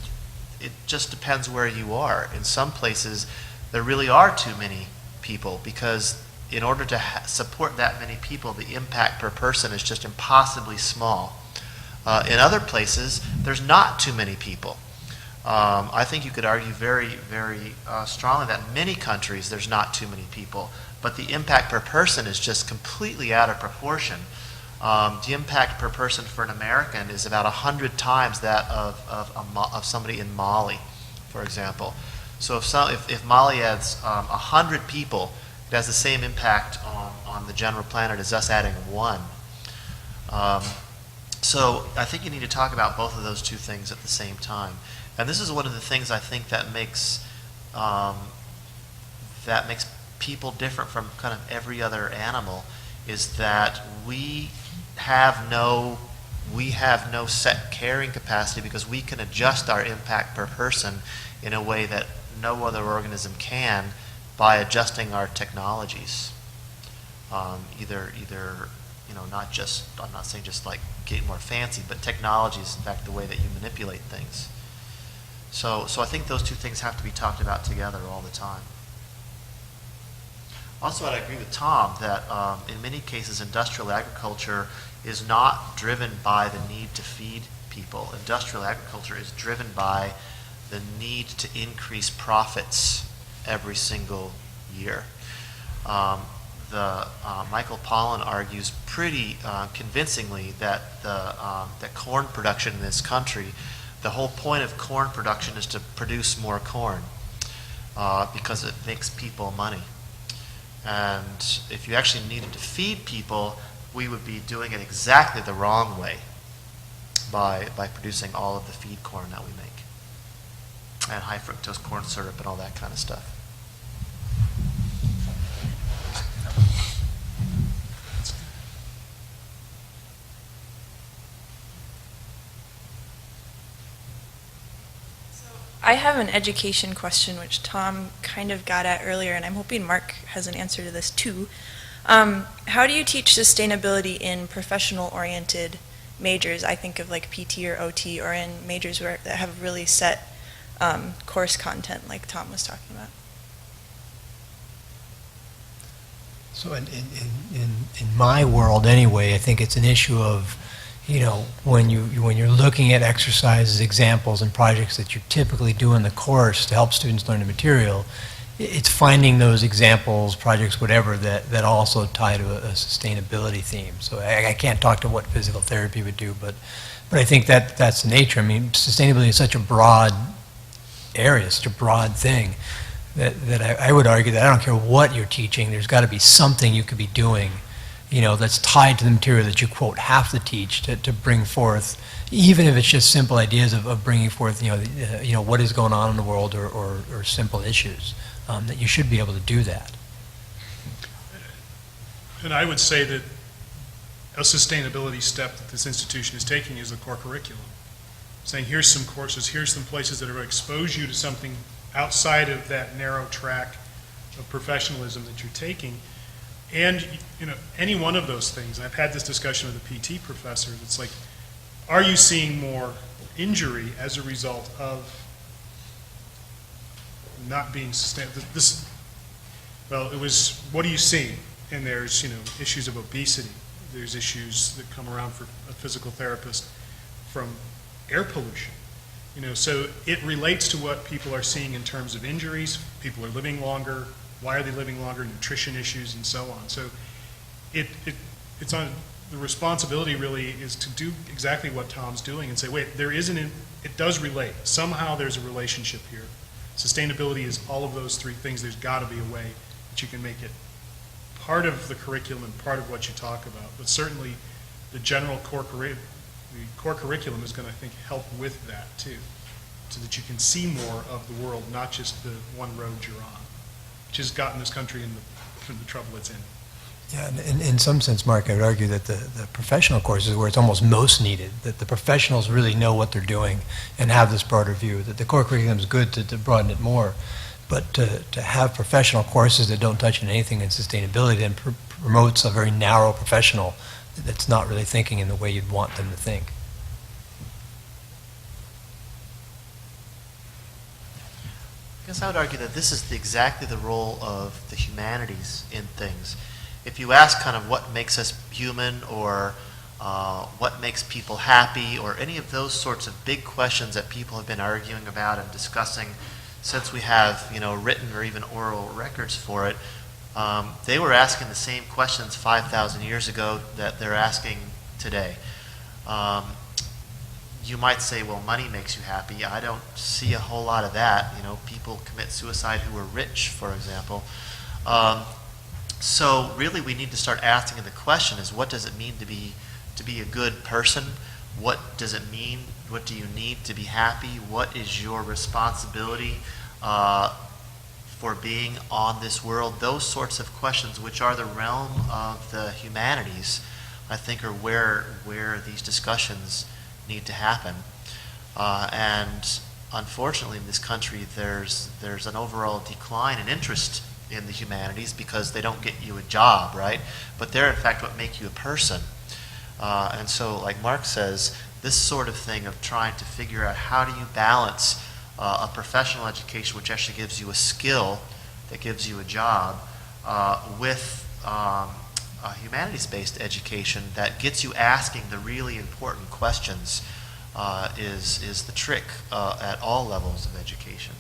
it just depends where you are. In some places, there really are too many people because in order to support that many people, the impact per person is just impossibly small. In other places, there's not too many people. I think you could argue very, very strongly that in many countries there's not too many people, but the impact per person is just completely out of proportion. The impact per person for an American is about 100 times that of somebody in Mali, for example. So if Mali adds 100 people, it has the same impact on the general planet as us adding one. So I think you need to talk about both of those two things at the same time. And this is one of the things I think that makes people different from kind of every other animal, is that we have no set carrying capacity because we can adjust our impact per person in a way that no other organism can by adjusting our technologies. Either you know, not just, I'm not saying just like getting more fancy, but technology is in fact the way that you manipulate things. So I think those two things have to be talked about together all the time. Also, I agree with Tom that in many cases industrial agriculture is not driven by the need to feed people. Industrial agriculture is driven by the need to increase profits every single year. Michael Pollan argues pretty convincingly that that corn production in this country, the whole point of corn production is to produce more corn because it makes people money. And if you actually needed to feed people, we would be doing it exactly the wrong way by producing all of the feed corn that we make and high fructose corn syrup and all that kind of stuff. I have an education question, which Tom kind of got at earlier, and I'm hoping Mark has an answer to this too. How do you teach sustainability in professional-oriented majors? I think of like PT or OT, or in majors that have really set course content, like Tom was talking about. So in my world anyway, I think it's an issue of, you know, when you're looking at exercises, examples, and projects that you typically do in the course to help students learn the material, it's finding those examples, projects, whatever, that also tie to a sustainability theme. So I can't talk to what physical therapy would do, but I think that's the nature. I mean, sustainability is such a broad area, such a broad thing, that I would argue that I don't care what you're teaching, there's got to be something you could be doing, that's tied to the material that you, quote, have to teach to bring forth, even if it's just simple ideas of bringing forth, what is going on in the world or simple issues, that you should be able to do that. And I would say that a sustainability step that this institution is taking is the core curriculum. Saying, here's some courses, here's some places that are going to expose you to something outside of that narrow track of professionalism that you're taking. And, any one of those things, and I've had this discussion with a PT professor, it's like, are you seeing more injury as a result of not being sustainable? It was, what are you seeing? And there's, issues of obesity. There's issues that come around for a physical therapist from air pollution. So it relates to what people are seeing in terms of injuries. People are living longer. Why are they living longer? Nutrition issues and so on. So it's on the responsibility really is to do exactly what Tom's doing and say, wait, it does relate. Somehow there's a relationship here. Sustainability is all of those three things. There's got to be a way that you can make it part of the curriculum and part of what you talk about. But certainly the general core curriculum is going to, I think, help with that too, so that you can see more of the world, not just the one road you're on, which has gotten this country in the trouble it's in. Yeah, and in some sense, Mark, I would argue that the professional courses where it's almost most needed, that the professionals really know what they're doing and have this broader view, that the core curriculum is good to broaden it more, but to have professional courses that don't touch on anything in sustainability then promotes a very narrow professional that's not really thinking in the way you'd want them to think. I guess I would argue that this is exactly the role of the humanities in things. If you ask kind of what makes us human or what makes people happy or any of those sorts of big questions that people have been arguing about and discussing since we have written or even oral records for it, they were asking the same questions 5,000 years ago that they're asking today. You might say, well, money makes you happy. I don't see a whole lot of that. People commit suicide who are rich, for example. So really we need to start asking the question is, what does it mean to be a good person? What does it mean? What do you need to be happy? What is your responsibility for being on this world? Those sorts of questions, which are the realm of the humanities, I think are where these discussions need to happen. And unfortunately in this country there's an overall decline in interest in the humanities because they don't get you a job, right? But they're in fact what make you a person. And so like Mark says, this sort of thing of trying to figure out how do you balance a professional education which actually gives you a skill that gives you a job with a humanities-based education that gets you asking the really important questions is the trick at all levels of education.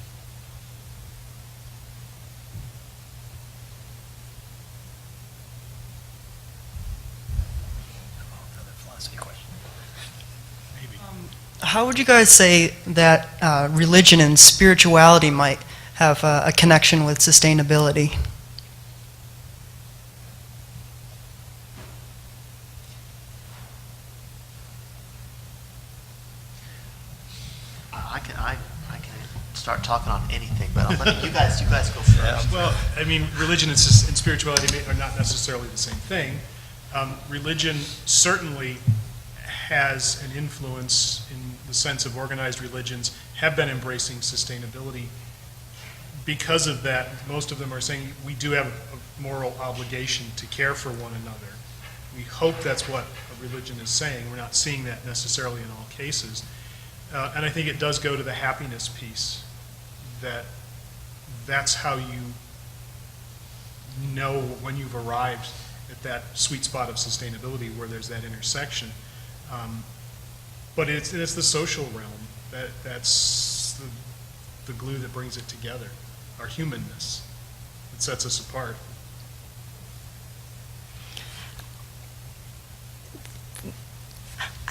How would you guys say that religion and spirituality might have a connection with sustainability? I can start talking on anything, but I'm letting you guys go first. Well, I mean, religion and spirituality are not necessarily the same thing. Religion certainly has an influence in the sense of organized religions have been embracing sustainability. Because of that, most of them are saying we do have a moral obligation to care for one another. We hope that's what a religion is saying. We're not seeing that necessarily in all cases. And I think it does go to the happiness piece, that's how you know when you've arrived at that sweet spot of sustainability where there's that intersection. But it's the social realm that's the glue that brings it together, our humanness that sets us apart.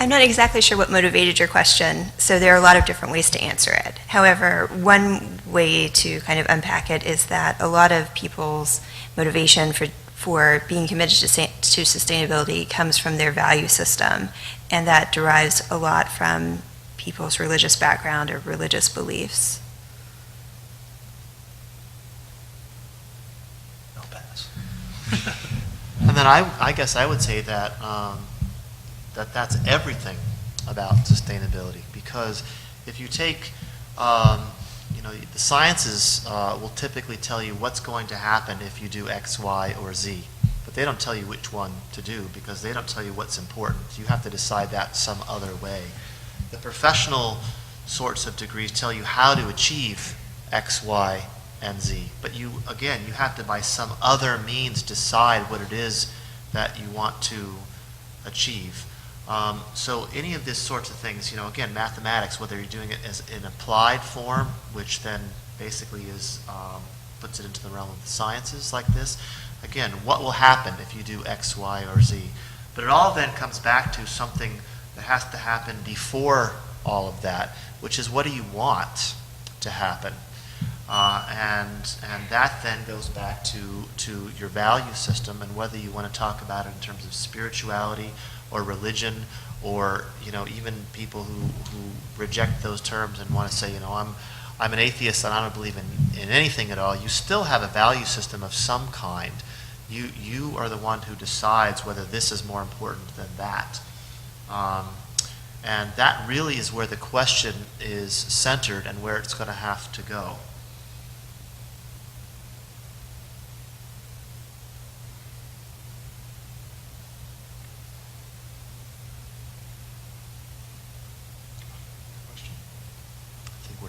I'm not exactly sure what motivated your question, so there are a lot of different ways to answer it. However, one way to kind of unpack it is that a lot of people's motivation for being committed to sustainability comes from their value system, and that derives a lot from people's religious background or religious beliefs. I'll pass. And then I guess I would say that that's everything about sustainability, because if you take, the sciences will typically tell you what's going to happen if you do X, Y, or Z, but they don't tell you which one to do because they don't tell you what's important. You have to decide that some other way. The professional sorts of degrees tell you how to achieve X, Y, and Z, but you have to by some other means decide what it is that you want to achieve. So any of these sorts of things, again, mathematics, whether you're doing it as an applied form, which then basically puts it into the realm of the sciences like this, again, what will happen if you do X, Y, or Z? But it all then comes back to something that has to happen before all of that, which is what do you want to happen? And that then goes back to your value system and whether you want to talk about it in terms of spirituality or religion, or even people who reject those terms and want to say, I'm an atheist and I don't believe in anything at all. You still have a value system of some kind. You are the one who decides whether this is more important than that. And that really is where the question is centered and where it's going to have to go.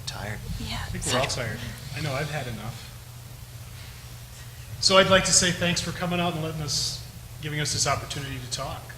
Tired. Yeah. I think we're all tired. I know, I've had enough. So I'd like to say thanks for coming out and giving us this opportunity to talk.